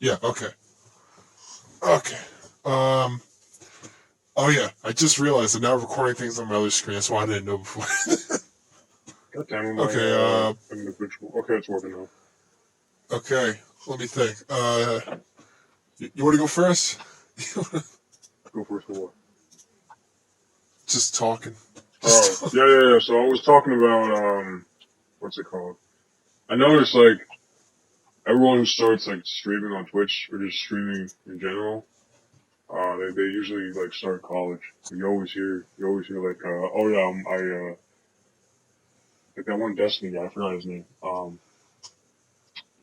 Yeah. Okay. Okay. Um. Oh yeah. I just realized I'm now recording things on my other screen. That's why I didn't know before. God damn it, my Okay. individual. Okay, it's working now. Okay. Let me think. You want to go first? Go first for what? Just talking. Oh, Just. yeah. So I was talking about what's it called? I noticed like everyone who starts like streaming on Twitch or just streaming in general, they usually like start college. You always hear like oh yeah, like that one Destiny guy, I forgot his name.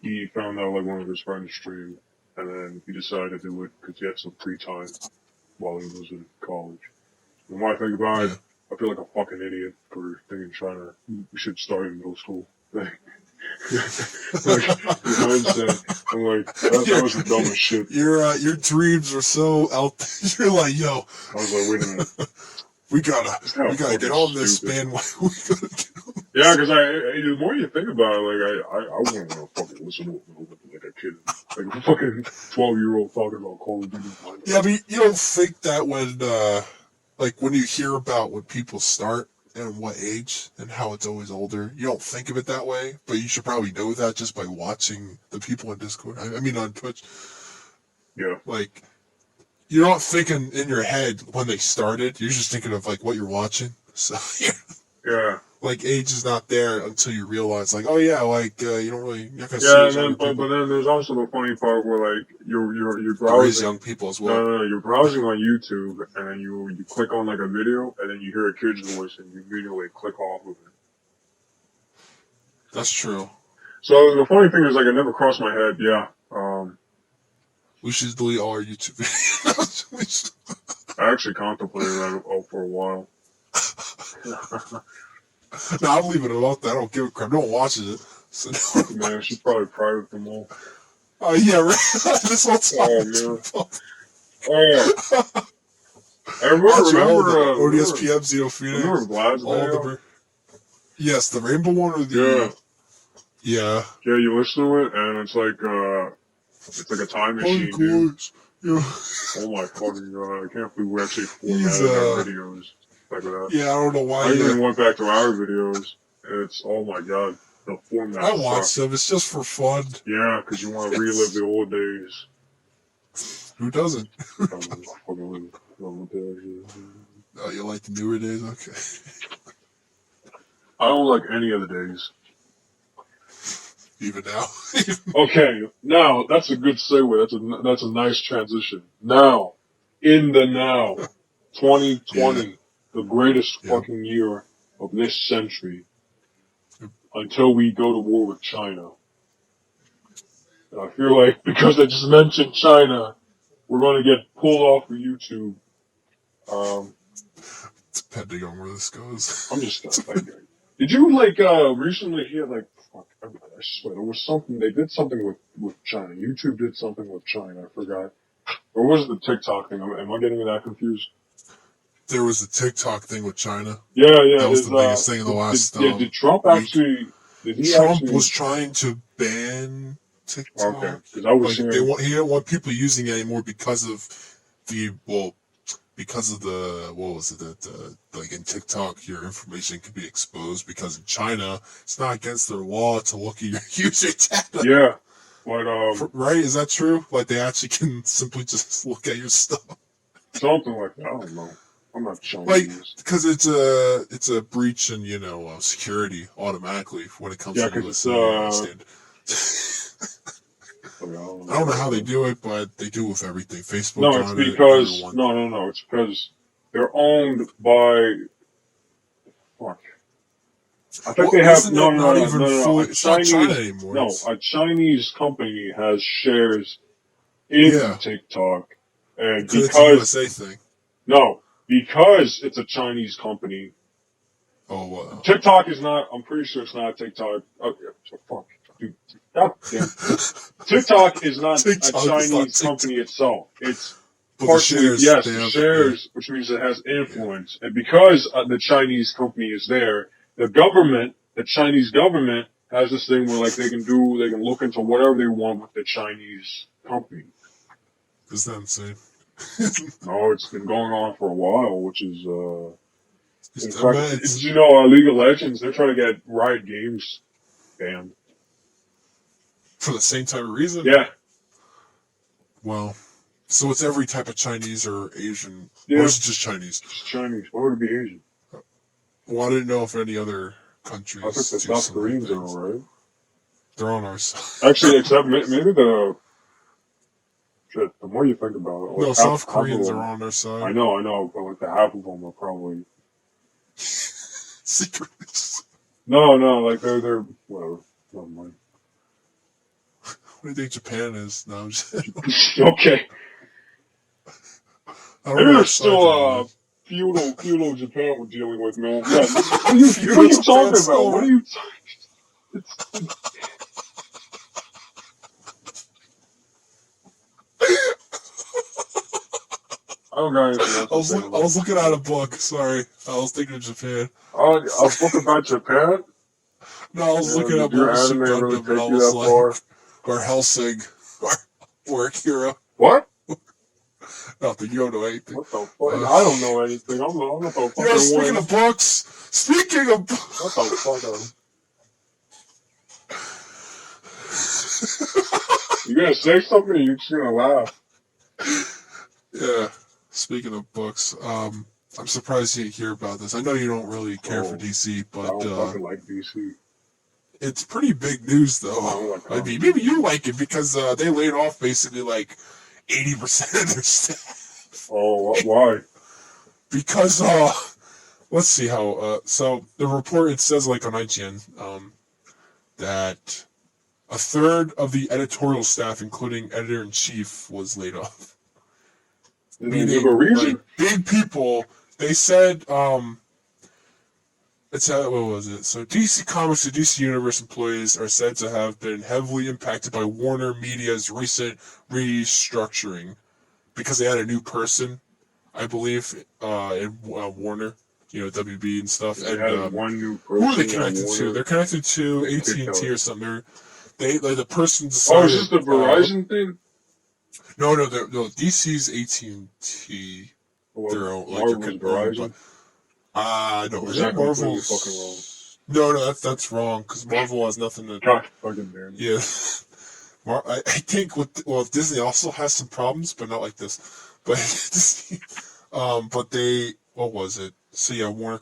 He found out like one of his friends streamed, and then he decided to do it because he had some free time while he was in college. And when I think about it, Yeah. I feel like a fucking idiot for thinking China. We should start in middle school. Like in hindsight, I'm like that was the dumbest shit. Your dreams are so out there. You're like, yo, I was like, wait a minute, we this guy gotta get fucking on this, stupid. man. We gotta get on Yeah, this. because the more you think about it, like I wouldn't want to fucking listen to it like a kid, like a fucking 12-year-old talking about Call of Duty. Yeah, but you don't think that when you hear about when people start and what age and how it's always older, you don't think of it that way. But you should probably know that just by watching the people on Discord. I mean, on Twitch. Yeah. Like, you're not thinking in your head when they started. You're just thinking of like what you're watching. So Yeah. like age is not there until you realize like, oh yeah, like you don't really, you're not gonna see Yeah, those and then younger but people. then there's also the funny part where like you're There is browsing. young people as No, well. no, no, you're browsing on YouTube and then you click on like a video and then you hear a kid's voice and you immediately click off of it. That's true. So the funny thing is like it never crossed my head. Yeah. We should delete all our YouTube videos. I actually contemplated that for a while. No, I'm leaving it off. I don't give a crap. No one watches it. So Man, I should probably private them all. yeah, right. This whole time. Oh man. Oh, I Watch all the remember ODSPM, Zero Phoenix, Vlad's all video? the. Yes, the rainbow one or Yeah. the. Yeah. Yeah, you listen to it and it's like a time Hi machine, dude. guys. Yeah. Oh my fucking god, I can't believe we actually He's formatted our videos like that. Yeah, I don't know why. I even went back to our videos, and it's, oh my god, the format I watch sucks. them. It's just for fun. Yeah, because you want to relive the old days. Who doesn't? Oh, You like the newer days? Okay. I don't like any of the days. Even now. Okay, now, that's a good segue. That's a nice transition. Now, in the now, 2020, Yeah. the greatest Yeah. fucking year of this century, until we go to war with China. And I feel like because I just mentioned China, we're going to get pulled off of YouTube. Depending on where this goes. I'm just like, did you recently hear fuck? I swear there was something. They did something with China. YouTube did something with China. I forgot. Or was it the TikTok thing? Am I getting that confused? There was a TikTok thing with China. Yeah. That was the biggest thing in the last Did Trump week. actually? Trump was trying to ban TikTok. Okay, because I was like hearing. he didn't want people using it anymore because of the what was it that like in TikTok your information could be exposed because in China it's not against their law to look at your user data. Yeah, but right? Is that true? Like they actually can simply just look at your stuff. Something like that. I don't know. I'm not Chinese. Like, because it's a breach in security automatically when it comes to because US standard. I don't know how they do it, but they do it with everything. Facebook no, got it's it. because Everyone. no. It's because they're owned by. Fuck. I think they have no. It's not China anymore. No, a Chinese company has shares in TikTok, and because it's a USA thing. No, because it's a Chinese company. Oh wow. TikTok is not. I'm pretty sure it's not TikTok. Oh, yeah, fuck, dude. God damn. TikTok is not a Chinese company itself. It's partially the shares, which means it has influence. And because the Chinese company is there, the Chinese government has this thing where like they can look into whatever they want with the Chinese company. Isn't that insane? No, it's been going on for a while, which is, in fact, Man, did you know League of Legends, they're trying to get Riot Games banned. for the same type of reason? Yeah. Well, so it's every type of Chinese or Asian, Yeah. or is it just Chinese? Just Chinese. Why would it be Asian? Well, I didn't know if any other countries I think the do South similar Koreans are things. alright. They're on our side. Actually, except maybe the... Shit, the more you think about it... Like No, South Koreans are on our side. I know, but like the half of them are probably... Secretly. No, like they're... Whatever. Never mind. What do you think Japan is? No, I'm just... Okay. I don't Maybe know there's still feudal Japan we're dealing with, man. Yeah. What are you talking about? What are you talking? I don't got anything else. I was looking at a book. Sorry, I was thinking of Japan. Oh, a book about Japan? No, I was looking at your Bullshit anime Gundam, really and take I you was that like, far? or Helsing, or Akira. What? Nothing. You don't know anything. What the fuck? I don't know anything. I'm not the fucking one. Speaking of books. Speaking of books. What the fuck? You gonna say something or you just gonna laugh? Yeah. Speaking of books, I'm surprised you hear about this. I know you don't really care for DC, but I don't fucking like DC. It's pretty big news, though. I mean, maybe you like it because they laid off basically like 80% of their staff. Oh, why? Because let's see how. So the report, it says like on IGN that a third of the editorial staff, including editor-in-chief, was laid off. Meaning, like, big people. They said, what was it? So DC Comics and DC Universe employees are said to have been heavily impacted by Warner Media's recent restructuring because they had a new person, I believe, in Warner, WB and stuff. They and had one new person. who are they connected to? They're connected to AT&T or something. The person decided. Oh, is this the Verizon thing? No, DC's AT&T. Their own, like Marvel's Verizon. No, is that Marvel's fucking wrong? No, that's wrong because Marvel has nothing to. God fucking damn. Yeah, I think Disney also has some problems, but not like this. But Disney, but they, what was it? So yeah, Warner.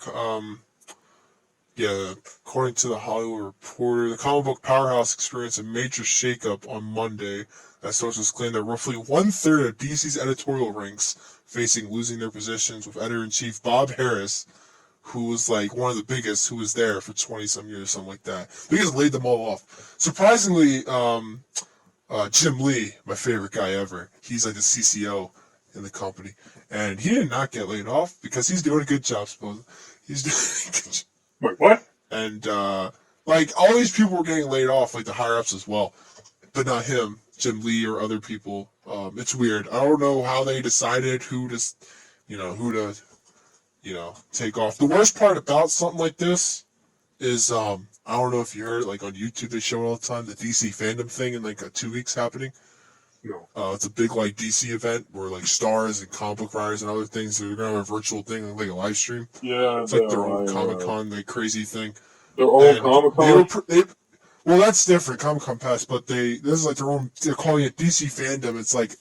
Yeah, according to the Hollywood Reporter, the comic book powerhouse experienced a major shakeup on Monday as sources claim that roughly 1/3 of DC's editorial ranks facing losing their positions, with editor-in-chief Bob Harris, who was like one of the biggest, who was there for 20-some years, something like that. They just laid them all off. Surprisingly, Jim Lee, my favorite guy ever, he's like the CCO in the company, and he did not get laid off because he's doing a good job, supposedly. He's doing a good job. Wait, what? And, like, all these people were getting laid off, like the higher-ups as well. But not him, Jim Lee, or other people. It's weird. I don't know how they decided who to take off. The worst part about something like this is, I don't know if you heard, like, on YouTube they show it all the time, the DC fandom thing in, like, 2 weeks happening. No. It's a big, like, DC event where, like, stars and comic book writers and other things, they're going to have a virtual thing, like a live stream. Yeah. It's like their own Comic-Con, like, crazy thing. Their own Comic-Con? Well, that's different, Comic-Con Pass, but this is like their own, they're calling it DC Fandom. It's like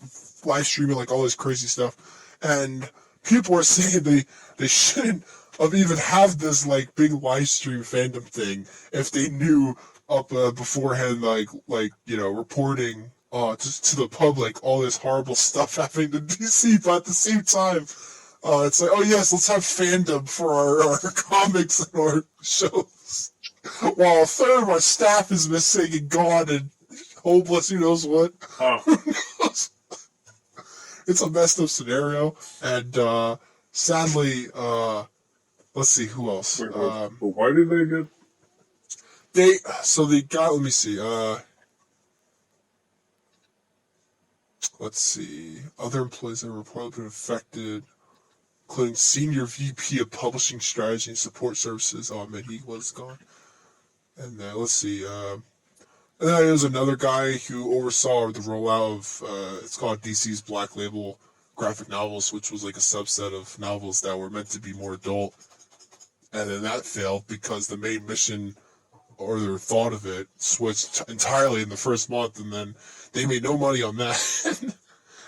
live streaming, like all this crazy stuff. And people are saying they shouldn't have even have this, like, big live stream fandom thing if they knew up beforehand, like reporting to the public all this horrible stuff happening to DC, but at the same time, it's like, oh yes, let's have fandom for our comics and our shows. While a third of our staff is missing and gone and homeless, who knows what. Who knows? It's a messed up scenario, and sadly, let's see, who else? Wait, but why did they get... They got, let me see, let's see, other employees that have reportedly been affected, including Senior VP of Publishing Strategy and Support Services. Oh, man, he was gone. And let's see, And then there was another guy who oversaw the rollout of, it's called DC's Black Label graphic novels, which was like a subset of novels that were meant to be more adult. And then that failed because the main mission or their thought of it switched entirely in the first month, and then they made no money on that.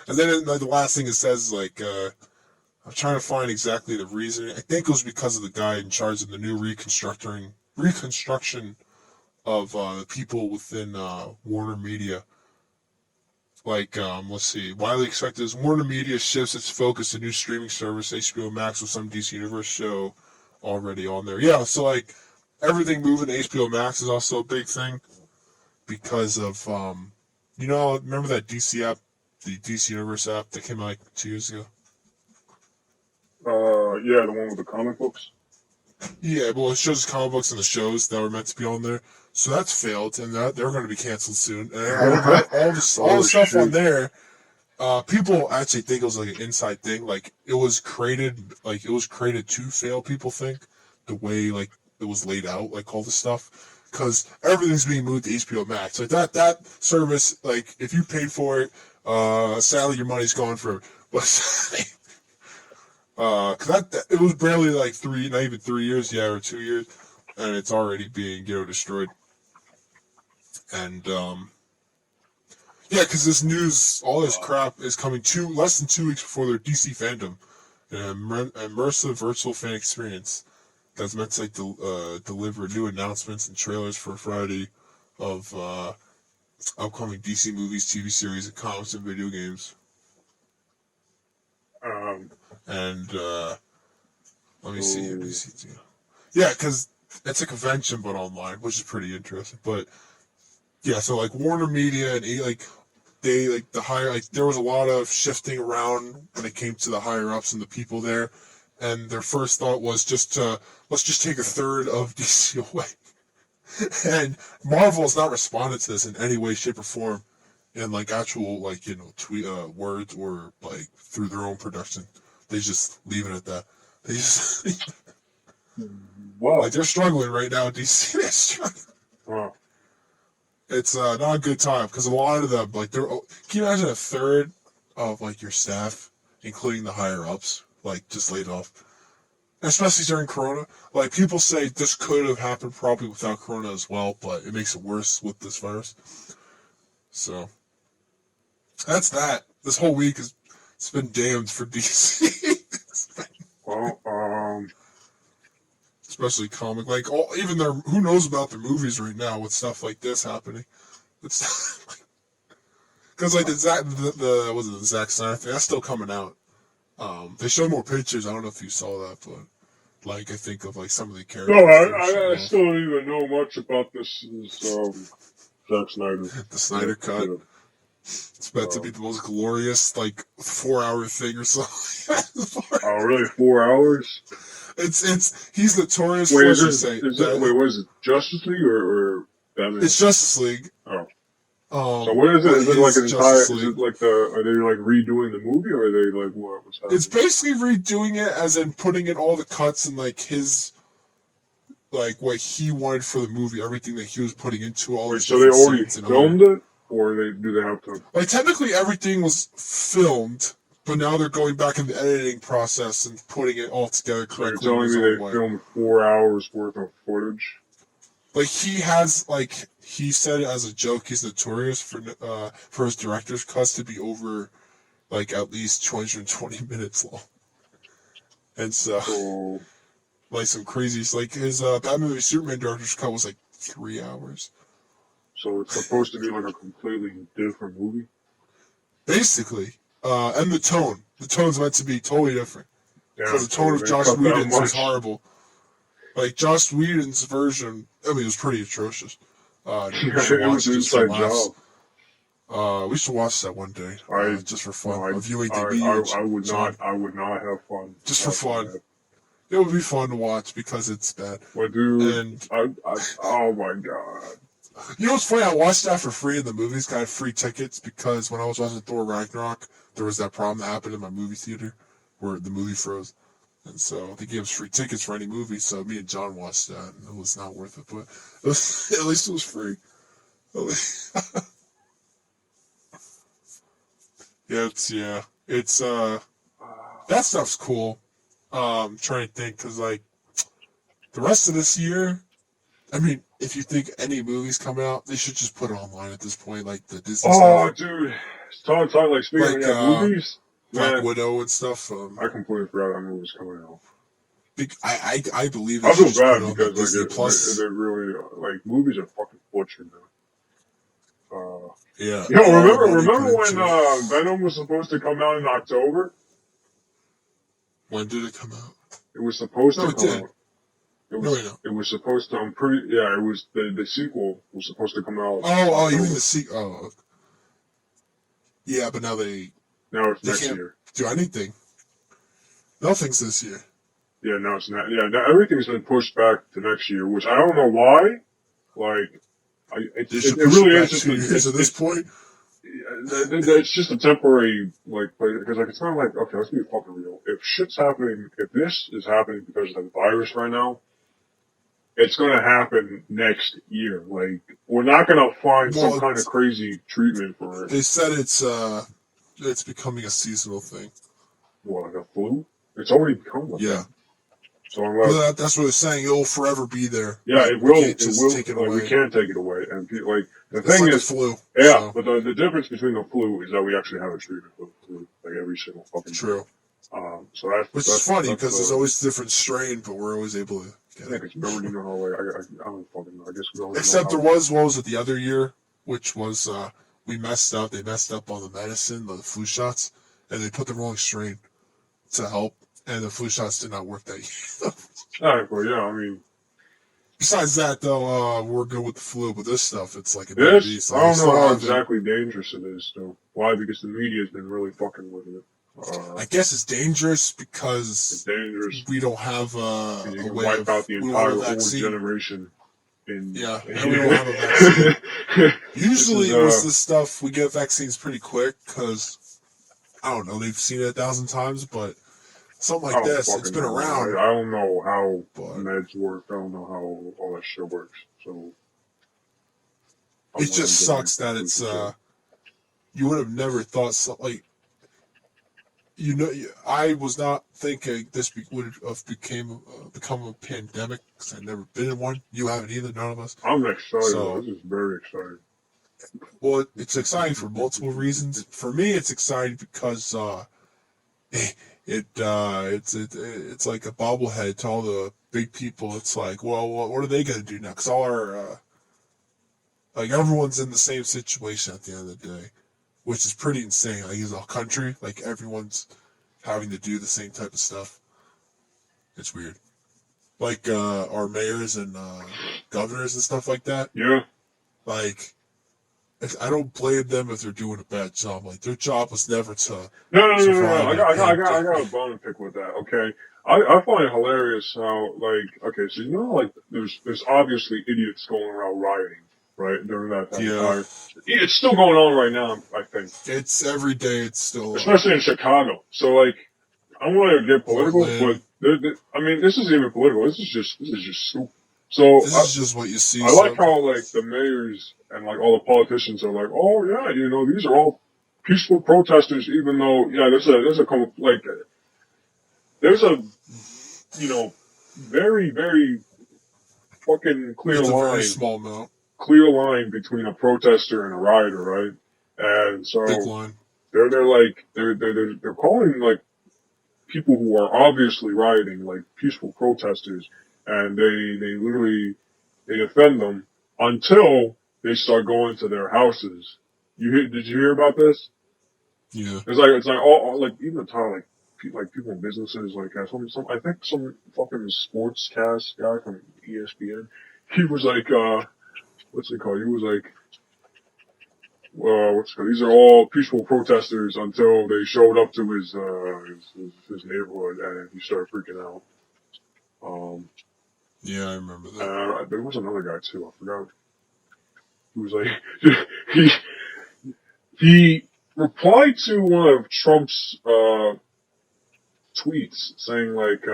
And then the last thing it says is like, I'm trying to find exactly the reason. I think it was because of the guy in charge of the new reconstruction of people within Warner Media. Like, let's see, widely expected as Warner Media shifts its focus to new streaming service HBO Max with some DC Universe show already on there. Yeah, so like everything moving to HBO Max is also a big thing because of remember that DC app, the DC Universe app that came out like 2 years ago? Yeah, the one with the comic books. Yeah, well, it shows comic books and the shows that were meant to be on there. So that's failed, and they're going to be canceled soon. And all the stuff on there, people actually think it was like an inside thing. Like it was created to fail. People think the way like it was laid out, like all the stuff, because everything's being moved to HBO Max. Like that service, like if you paid for it, sadly your money's gone for. Cause it was barely like not even 3 years yet, or 2 years, and it's already being destroyed. And yeah, because this news, all this crap is coming less than 2 weeks before their DC fandom, an immersive virtual fan experience that's meant to like deliver new announcements and trailers for Friday of upcoming DC movies, TV series, and comics and video games. And let me see. Yeah, because it's a convention but online, which is pretty interesting. But yeah, so like Warner Media and there was a lot of shifting around when it came to the higher ups and the people there, and their first thought was let's just take a third of DC away. And Marvel has not responded to this in any way, shape, or form, in like actual tweet words or like through their own production. They just leave it at that. They just wow. Like they're struggling right now. DC, they're struggling. Wow. It's not a good time because a lot of them can you imagine a third of like your staff, including the higher ups, like just laid off, especially during Corona. Like people say this could have happened probably without Corona as well, but it makes it worse with this virus. So that's that. This whole week it's been damned for DC. Well, especially comic, even who knows about their movies right now with stuff like this happening. It's because like the Zack Snyder thing that's still coming out. They showed more pictures. I don't know if you saw that, but like I think of like some of the characters. No, I still don't even know much about this. Zack Snyder. The Snyder Cut. Yeah. It's meant to be the most glorious 4-hour thing or something. Oh, really? 4 hours? He's notorious for what is it? Justice League or Batman? It's Justice League. Oh. So what is it? Is it like an entire? Is it like are they like redoing the movie, or are they like what? What's happening? It's basically redoing it, as in putting in all the cuts and like his, like what he wanted for the movie, everything that he was putting into all. Wait, so they already filmed it, or do they have to? Like technically, everything was filmed. But now they're going back in the editing process and putting it all together correctly. So you're telling me they filmed 4 hours worth of footage? Like he has, he said it as a joke. He's notorious for his director's cuts to be over, at least 220 minutes long. And so some crazy, his Batman v Superman director's cut was 3 hours. So it's supposed to be like a completely different movie? Basically. And the tone. The tone's meant to be totally different. Because the tone of Joss Whedon's was horrible. Joss Whedon's version, it was pretty atrocious. It was inside job. We should watch that one day, just for fun. I would not have fun. Just for fun. That. It would be fun to watch because it's bad. Well, dude, oh my god. You know what's funny? I watched that for free in the movies, got free tickets, because when I was watching Thor Ragnarok, there was that problem that happened in my movie theater where the movie froze. And so they gave us free tickets for any movie, so me and John watched that, and it was not worth it, but at least it was free. It's that stuff's cool. Trying to think, because like the rest of this year, I mean, if you think any movies come out, they should just put it online at this point, like the Disney Oh, stuff, dude. Talking like speaking like of movies, Black man. Widow and stuff. I completely forgot that movie was coming out. I believe they I should feel just put bad it on the because Disney they Plus. really like movies are fucking butchered now. Yeah, Yo, all the money put remember when into it. Venom was supposed to come out in October? When did it come out? It was supposed No, to it come did. out. No, wait, no. It was supposed to. I'm pretty. Yeah, it was the sequel was supposed to come out. Oh, you mean October. the sequel? Oh, yeah, but now they Now it's next can't year. do anything. Nothing's this year. Yeah, now it's not. Yeah, now everything's been pushed back to next year, which I don't know why. Like, They it should push it really is back just 2 years at this point. it's just a temporary, like, because like it's not like, okay, let's be fucking real. If shit's happening, if this is happening because of the virus right now, it's gonna happen next year. Like, we're not gonna find some Well, kind of crazy treatment for it. they said it's becoming a seasonal thing. What, like a flu? It's already become like Yeah. that. So Well, that's what they're saying. It'll forever be there. yeah, Like, it we will. can't It just will. take it Like, we away. can't take it away. And like the It's thing like the is, flu. yeah. So. But the difference between the flu is that we actually have a treatment for the flu, like every single fucking day. True. So that's Which is funny because there's the, always a different strain, but we're always able to get yeah, it. because we already know how. Like, I don't fucking know. I guess we already Except know there how. was, what was it, the other year, which was we messed up. They messed up on the medicine, the flu shots, and they put the wrong strain to help, and the flu shots did not work that year. All right, well, yeah. I mean, Besides that, though, we're good with the flu, but this stuff, it's like a bad this beast. I Like, I don't know still how haven't. exactly dangerous it is. Though, why? Because the media's been really fucking with it. I guess it's dangerous It's because dangerous. we don't have And you a can way wipe out of. the We don't have entire a old vaccine. generation. Yeah, and we don't have a vaccine. Usually, is, with this stuff, we get vaccines pretty quick because I don't know, they've seen it 1,000 times, but something I like don't this, it's fucking been know. around. I don't know how But meds work. I don't know how all that shit works. So it just sucks that it's you would have never thought like I was not thinking this would have become a pandemic because I've never been in one. You haven't either, none of us. I'm excited. So, This is very exciting. well, it's exciting for multiple reasons. For me, it's exciting because it's like a bobblehead to all the big people. It's like, well, what are they gonna do now? Because all our like everyone's in the same situation at the end of the day, which is pretty insane. Like, as a country, like everyone's having to do the same type of stuff. It's weird. Like our mayors and governors and stuff like that. Yeah. Like, I don't blame them if they're doing a bad job. Like, their job was never to No. survive I in a got a pandemic. bone to pick with that. Okay. I find it hilarious how okay, so like there's obviously idiots going around rioting, right, during that Yeah, entire. It's still going on right now, I think, it's every day. It's still especially in Chicago. So like, I don't want to get political, but Portland. I mean, this isn't even political. This is just stupid. So This is just what you see I like how like sometimes. the mayors and like all the politicians are like, oh yeah, these are all peaceful protesters, even though there's a very fucking It's a very small amount. clear line between a protester and a rioter, right? And Big so line. they're calling like people who are obviously rioting like peaceful protesters, and they literally they defend them until they start going to their houses. Did you hear about this? Yeah. It's like all like even the time like people in businesses like some I think some fucking sportscast guy from ESPN. He was like what's it called? He was like what's it called? These are all peaceful protesters until they showed up to his neighborhood and he started freaking out. Um, Yeah, I remember that. and there was another guy too. I forgot. He was like he he replied to one of Trump's tweets saying like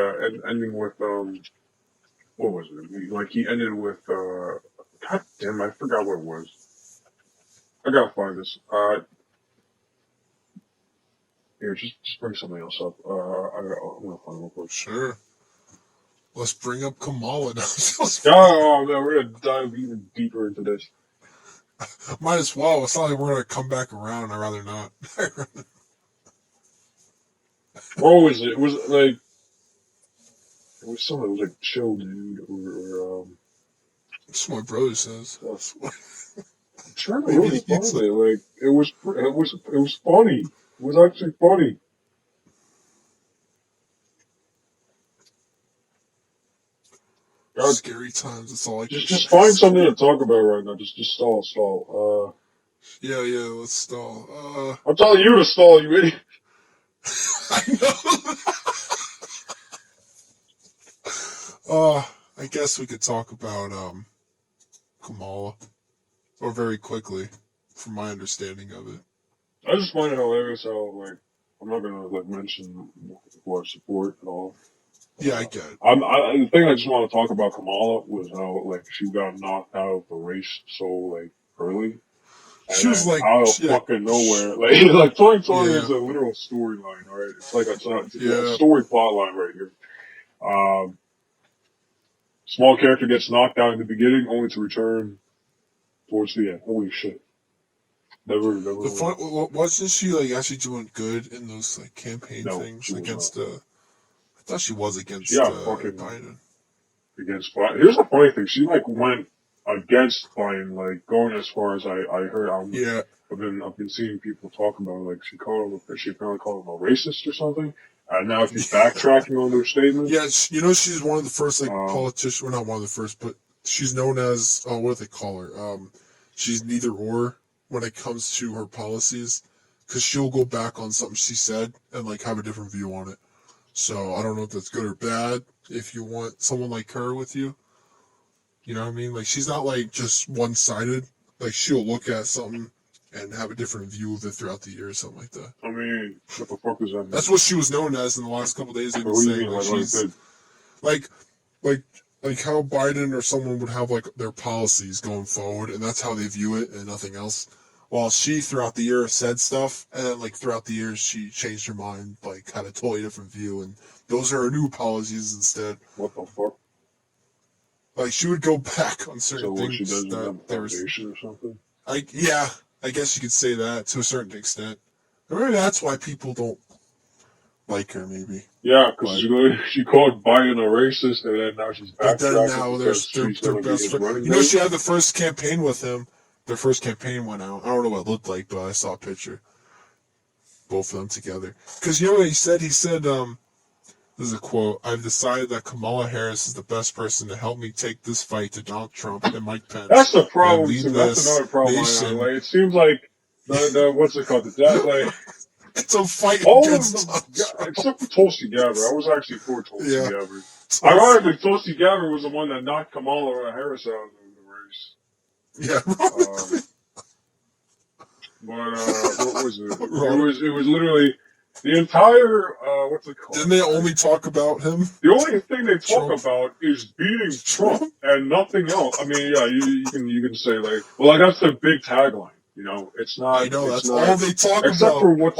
ending with what was it? Like he ended with God damn, I forgot what it was. I gotta find this. Here, just bring something else up. I'm gonna find it real quick. Sure. Let's bring up Kamala now. Oh man, we're gonna dive even deeper into this. Might as well. It's not like we're gonna come back around. I'd rather not. What was it? It was like it was something. It was like chill, dude, or That's what my brother says. I'm trying to really find it. Like it was funny. It was actually funny. Scary times. That's all I can just find something to talk about right now. Just stall. Yeah, let's stall. I'm telling you to stall, you idiot. I know. I guess we could talk about Kamala, or very quickly, from my understanding of it. I just find it hilarious how like I'm not gonna like mention who I support at all. Yeah, I get it. The thing I just want to talk about Kamala was how like she got knocked out of the race so like early. She was like out of fucking nowhere. Like 2020 is a literal storyline, right? It's like a story plot line right here. Small character gets knocked out in the beginning, only to return towards the end. Holy shit! Never. Wasn't she like actually doing good in those like campaign things against? I thought she was against Biden. Against Biden. Here's the funny thing: she like went against Biden, like going as far as I heard. I've been seeing people talk about like she apparently called him a racist or something. And now she's backtracking on their statements. Yeah, she's one of the first like politicians. Well, not one of the first, but she's known as what do they call her? She's neither or when it comes to her policies, because she'll go back on something she said and like have a different view on it. So I don't know if that's good or bad. If you want someone like her with you, you know what I mean? Like she's not like just one-sided. Like she'll look at something and have a different view of it throughout the year or something like that. I mean, what the fuck is that? That's what she was known as in the last couple of days. They've been saying like she's like how Biden or someone would have like their policies going forward, and that's how they view it and nothing else. While she throughout the year said stuff, and then like throughout the years she changed her mind, like had a totally different view, and those are her new policies instead. What the fuck? Like she would go back on certain things she does that there was or something. I guess you could say that to a certain extent. Or maybe that's why people don't like her, maybe. Yeah, because she called Biden a racist, and then now she's backtracking. But then now they're best friends. You know, she had the first campaign with him. Their first campaign went out. I don't know what it looked like, but I saw a picture. Both of them together. Because you know what he said? He said, this is a quote, "I've decided that Kamala Harris is the best person to help me take this fight to Donald Trump and Mike Pence." That's the problem. That's another problem. Like, it seems like the what's it called? It's a fight against except for Tulsi Gabbard. I was actually for Tulsi Gabbard. Ironically, Tulsi Gabbard was the one that knocked Kamala Harris out of the race. Yeah. But what was it? It was literally the entire what's it called? Didn't they only talk about him? The only thing they talk about is beating Trump and nothing else. I mean, yeah, you can say like, well, like that's the big tagline. You know, it's not. I know that's all they talk about. Except for one of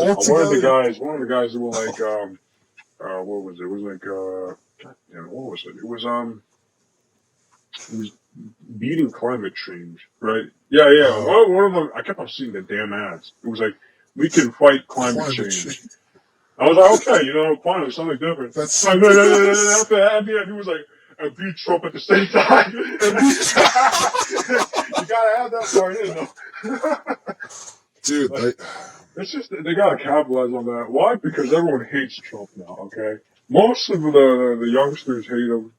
the guys who were like, what was it? It was like, goddamn, what was it? It was beating climate change, right? Yeah. One of them, I kept on seeing the damn ads. It was like, we can fight climate change. I was like, okay, finally something different. That's and then at the end, he was like, and beat Trump at the same time. You gotta have that part in, though. Dude, like, it's just they gotta capitalize on that. Why? Because everyone hates Trump now. Okay, most of the youngsters hate him.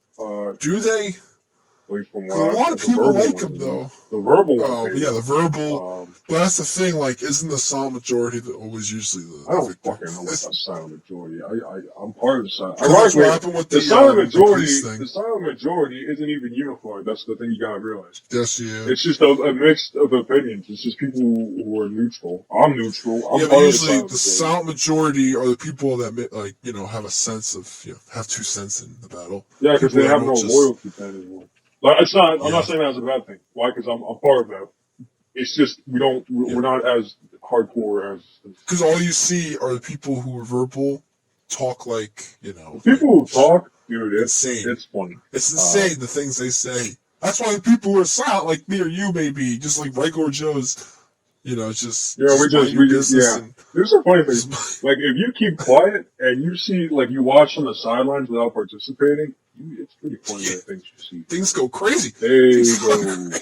Do they? From a lot of people like him, though. The verbal one. Oh, yeah, the verbal. But that's the thing, like, isn't the silent majority always usually the I don't victim? fucking know what that silent majority. I'm part of the silent. That's what happened with the silent majority. The silent majority isn't even unified. That's the thing you gotta realize. Yes, yeah. It's just a mix of opinions. It's just people who are neutral. I'm neutral. I'm but usually the silent majority are the people that, like, have a sense of, have 2 cents in the battle. Yeah, because they have no loyalty to anyone. Like, it's not. I'm not saying that as a bad thing. Why? Because I'm part of that. It's just we're not as hardcore as. Because all you see are the people who are verbal, talk like, you know. The people who talk, dude, insane. It's funny. It's insane the things they say. That's why the people who are silent, like me or you, maybe just like regular Joes. You know, just we just There's a funny thing. Like if you keep quiet and you see, like you watch on the sidelines without participating, it's pretty funny the things you see. Things go crazy.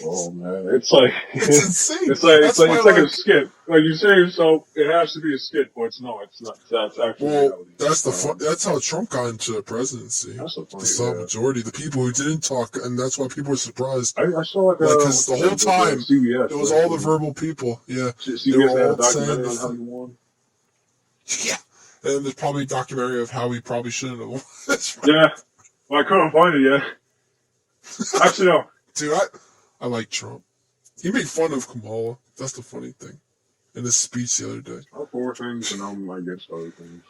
Oh man, it's like it's insane. It's like a skit. Like you say yourself, it has to be a skit, but it's not. That's actually reality. That's how Trump got into the presidency. That's the funny. The majority, the people who didn't talk, and that's why people were surprised. I saw because the whole time CBS, it was all the verbal people. Yeah, CBS had a documentary on how he won. Yeah, and there's probably a documentary of how he probably shouldn't have won. Yeah, well, I couldn't find it yet. Actually, no. Dude, I like Trump. He made fun of Kamala. That's the funny thing. In his speech the other day. I'm for things and I'm against other things.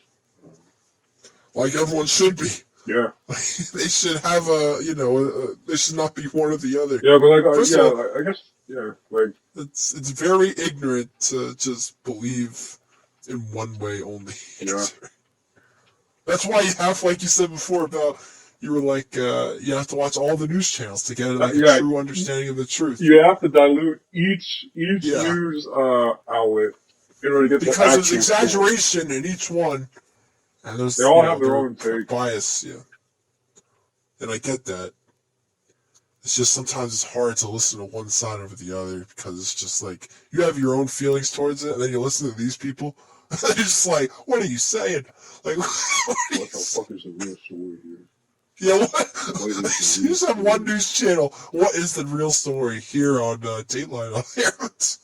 Like everyone should be. Yeah. They should have they should not be one or the other. Yeah, but like, I guess, yeah, like. It's very ignorant to just believe in one way only. Yeah. That's why you have, like you said before about, you were like, you have to watch all the news channels to get a true understanding of the truth. You have to dilute each news outlet in order to get because there's exaggeration in each one, and they all have their own take. Bias. Yeah, and I get that. It's just sometimes it's hard to listen to one side over the other because it's just like you have your own feelings towards it, and then you listen to these people. They're just like, what are you saying? Like, what the fuck is the real story here? Yeah, you just have one news channel. What is the real story here on Dateline on here? It's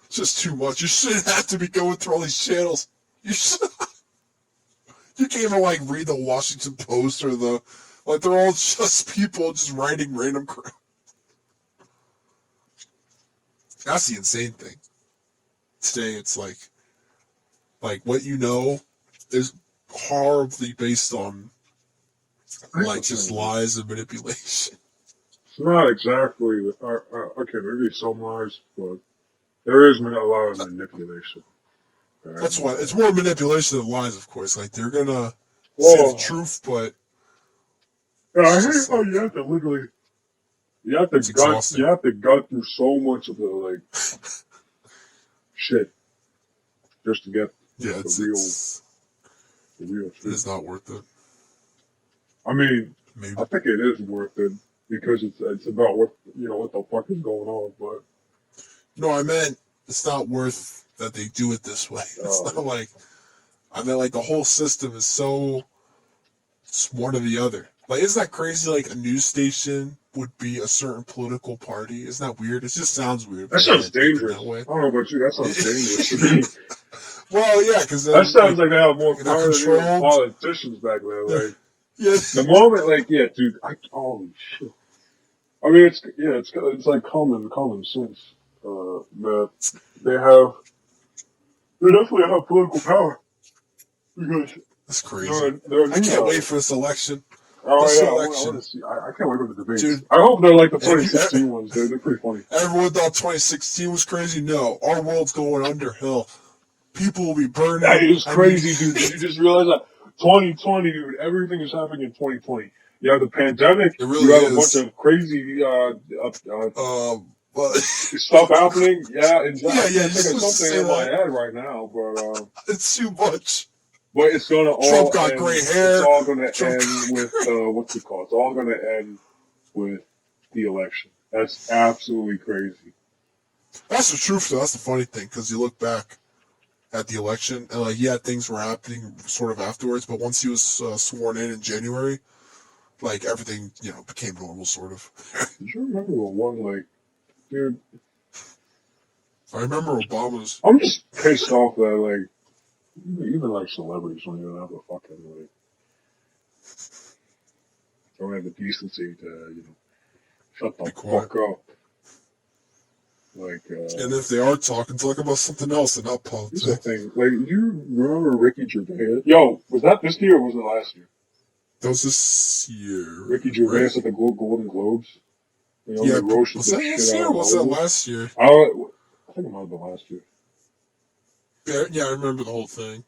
just too much. You shouldn't have to be going through all these channels. You can't even like read the Washington Post or they're all just people just writing random crap. That's the insane thing. Today it's like what you know is horribly based on like just lies and manipulation. It's not exactly okay, maybe some lies, but there is a lot of manipulation. That's why it's more manipulation than lies, of course. Like they're gonna say the truth, but I hate how you have to literally you have to gut through so much of the like shit just to get the real shit. It is not worth it. I mean, maybe. I think it is worth it because it's about what the fuck is going on. But no, I meant it's not worth that they do it this way. It's not like I meant like the whole system is so it's one or the other. Like, isn't that crazy? Like a news station would be a certain political party. Isn't that weird? It just sounds weird. That sounds dangerous. That way. I don't know about you. That sounds dangerous to me. Well, yeah, because that sounds like they have more power than politicians back then. Like, the moment, like, dude, holy shit. I mean, it's like common sense that they definitely have political power because that's crazy. I can't wait for this election. Oh yeah, I want to see. I can't wait for the debates. Dude, I hope they're like the 2016 ones, dude. They're pretty funny. Everyone thought 2016 was crazy. No, our world's going underhill. People will be burning. That is crazy, dude. Did you just realize that 2020, dude? Everything is happening in 2020. You have the pandemic. It really you have a bunch of crazy stuff happening. Yeah, and I can't think of something in my head right now, but it's too much. But it's gonna Trump got gray hair. It's all gonna end with what's it called? It's all gonna end with the election. That's absolutely crazy. That's the truth, though. That's the funny thing, because you look back at the election, and like, things were happening sort of afterwards. But once he was sworn in January, like everything, became normal, sort of. Do you remember the one, like, dude? I remember Obama's. I'm just pissed off that like. Even like celebrities don't even have the fucking don't have the decency to shut the fuck up. Like and if they are talk about something else and not politics. Here's the thing. Like, do you remember Ricky Gervais? Yo, was that this year or was it last year? That was this year. Ricky Gervais at the Golden Globes. You know, Yeah, they roasted was the that shit this year out or of was that Malibu. last year? I think it might have been last year. Yeah, I remember the whole thing.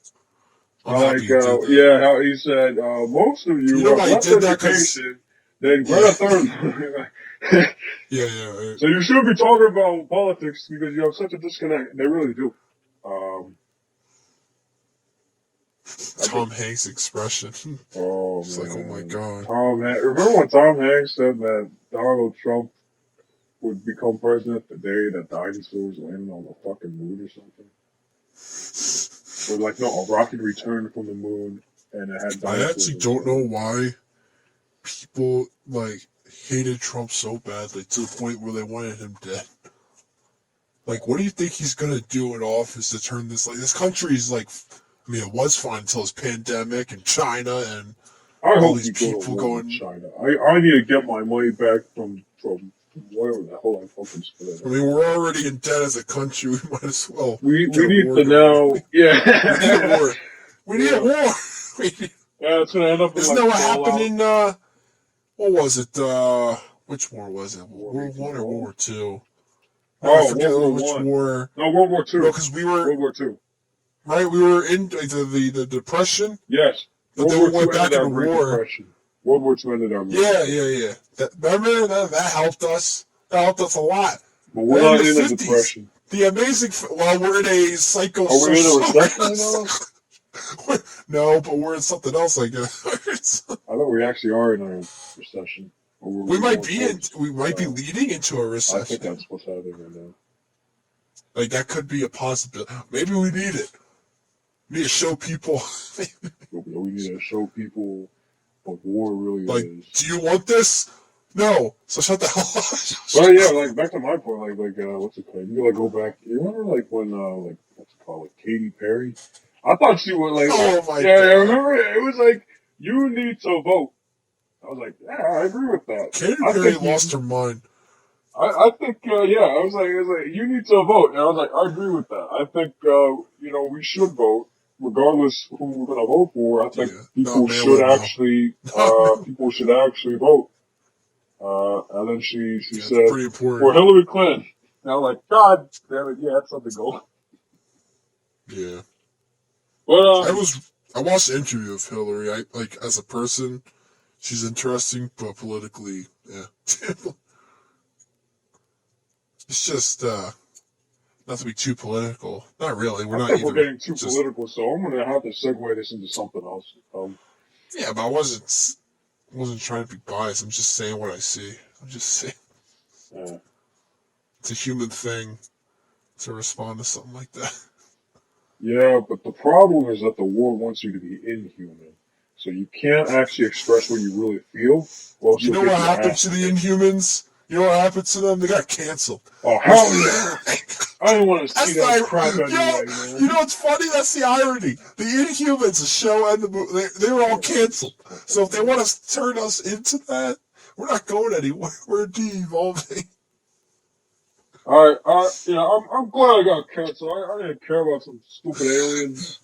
I'm I happy like, you did that. yeah, how he said, most of You you know have why he less did that? Cause education than yeah, Greta Thunberg. yeah. So you should be talking about politics because you have such a disconnect. They really do. Um, Tom Hanks' expression. oh It's like, oh my man, god. remember when Tom Hanks said that Donald Trump would become president the day that dinosaurs landed on the fucking moon or something? Or like, no, a rocket returned from the moon and it had I dinosaurs actually don't inside. know why people like hated Trump so badly to the point where they wanted him dead. Like, what do you think he's gonna do in office to turn this? Like, this country is like, I mean, it was fine until this pandemic and China and I all hope these we go to people war with going. China. I need to get my money back from whatever the hell I fucking spent it I on. mean, we're already in debt as a country. We might as well We get a need war to going. now, We need a yeah. war. We need a Yeah. war. Yeah, it's gonna end up in Isn't that like what happened fallout. in what was it? Which war was it? War World begins One or World all. War Two? No, I Oh, forget World which War One. war. No, World War No, Two. because we were World War Two. right. We were in the Depression, Yes. but World then we War Two went ended back our into Great war. Depression. World War Two ended our Great Yeah, Depression. yeah. Remember that helped us. That helped us a lot. But we're And in not the in a '50s, depression. the amazing. Well, we're in a Are we in a psychosocial. recession right now? No, but we're in something else. I guess. I thought we actually are in a recession. Or we we're might going be in. towards. We might be leading into a I think recession. that's what's happening right now. Like that could be a possibility. Maybe we need it. We need to show people. We need to show people what war really Like, is. do you want this? No. So shut the hell up. Well, yeah, like back to my point, what's it called? You like go back. You remember like when like what's it called, like Katy Perry? I thought she was Oh my yeah, I god. remember it was like you need to vote. I was like, yeah, I agree with that. Katy I Perry think lost her mind. I think yeah, I was like you need to vote, and I was like I agree with that. I think we should vote regardless who we're gonna vote for. I think Yeah. Not people mail should in though. actually vote. And then she Yeah, it's said, pretty for important. Hillary Clinton. And I'm like, God damn it, yeah, that's something to go. Yeah. But, I watched the interview of Hillary. I like as a person, she's interesting, but politically, yeah. It's just not to be too political. Not really. We're I not think we're either. getting too Just political, so I'm going to have to segue this into something else. yeah, but I wasn't trying to be biased. I'm just saying what I see. I'm just saying Yeah. it's a human thing to respond to something like that. Yeah, but the problem is that the war wants you to be inhuman. So you can't actually express what you really feel, or else You you'll know get what your happened ass to the kicked. Inhumans? You know what happened to them? They got canceled. Oh, hell yeah! I didn't want to see That's that the crap anyway, you man. know what's funny? That's the irony. The Inhumans, the show and the movie, they were all canceled. So if they want to turn us into that, we're not going anywhere. We're de-evolving. Alright, I'm glad I got canceled. I didn't care about some stupid aliens.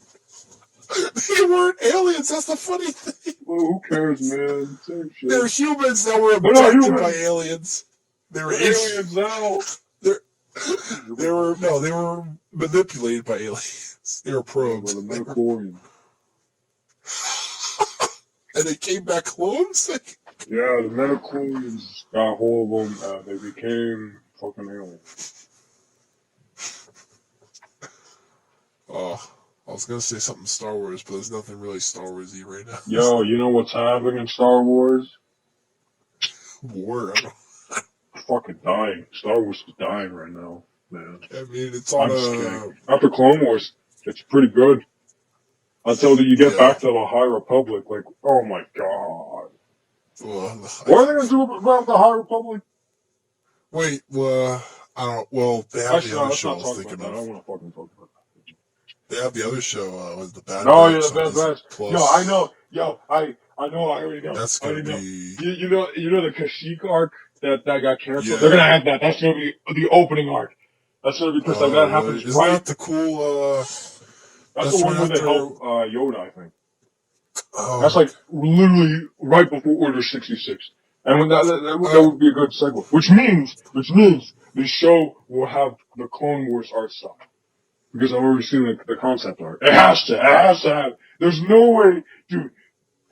They weren't aliens. That's the funny thing. Well, who cares, man? Same shit. They're humans that were They're not abducted by humans. aliens. They were They're aliens now. they were manipulated by aliens. They were probes. The midichlorians. And they came back clones? Yeah, the midichlorians got hold of them. They became fucking aliens. Oh, I was gonna say something Star Wars, but there's nothing really Star Wars-y right now. Yo, you know what's happening in Star Wars? War. I don't Fucking dying. Star Wars is dying right now, man. I mean, it's on After Clone Wars, it's pretty good. Until you get back to the High Republic, like, oh my god. What are they gonna do about the High Republic? Wait, I don't. Well, they have Actually, the no, other let's show I not was talk thinking about that. I of. don't want to fucking talk about that. They have the other show with the Bad No, Batch yeah, on the Disney Bad Batch. Plus. Yo, I know. Yo, I know. I already know. That's I gonna already know. be. You know the Kashyyyk arc that got canceled. Yeah. They're gonna have that. That's gonna be the opening arc. That's gonna be because like that happens Isn't right. that the cool? That's the one right where they after. help Yoda, I think. Oh. That's like literally right before Order 66. And when that would be a good segue. Which means the show will have the Clone Wars art style. Because I've already seen the concept art. It has to have. There's no way, dude.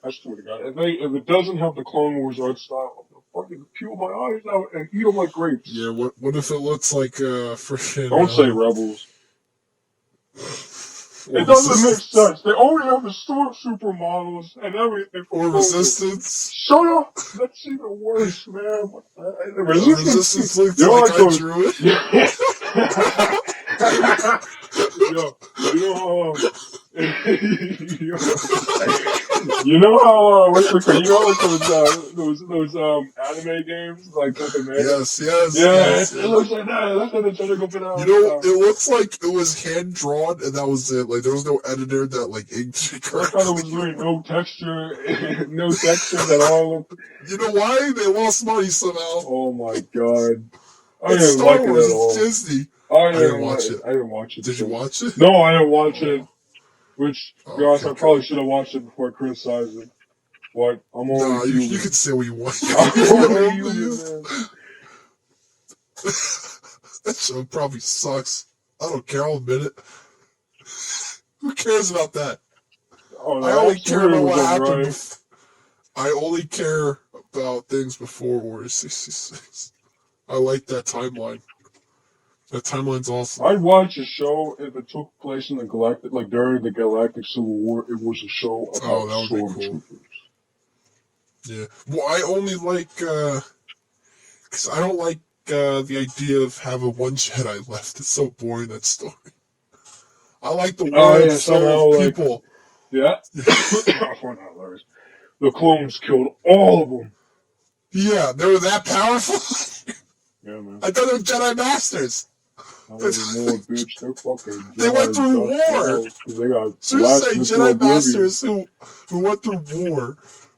I swear to God, if it doesn't have the Clone Wars art style, I'm gonna fucking peel my eyes out and eat them like grapes. Yeah, what if it looks like freaking... Don't say Rebels. It doesn't make sense. They only have the Stormtrooper models and everything for or Resistance. Shut up! That's even worse, man. The Resistance looks like I drew it. Yo, you know how like those anime games like Pokemon? Yes. It looks like that. That's what they're trying to go for that. You know, it looks like it was hand drawn and that was it. Like there was no editor that like inked it correctly. I thought it was really no texture at all. You know why? They lost money somehow. Oh my God. I it's didn't Star like Wars, it at all. it's Disney. I didn't watch it. I didn't watch it. Did you watch it? No, I didn't watch it. Which, to be honest, I probably should have watched it before I criticized it. What? I'm only Nah, you can say what you want. I'm only human, man. That show probably sucks. I don't care. I'll admit it. Who cares about that? Oh, no, I only care about what happened. Right. I only care about things before Order 66. I like that timeline. That timeline's awesome. I'd watch a show if it took place in the Galactic, like during the Galactic Civil War. It was a show about stormtroopers. Cool. Yeah. Well, I only like, because I don't like the idea of having one Jedi left. It's so boring, that story. I like the world full of people. Yeah. I find that hilarious. The clones killed all of them. Yeah, they were that powerful? Yeah, man. I thought they were Jedi Masters. Not anymore, bitch. They're fucking They went through war. They got seriously, Jedi Masters who went through war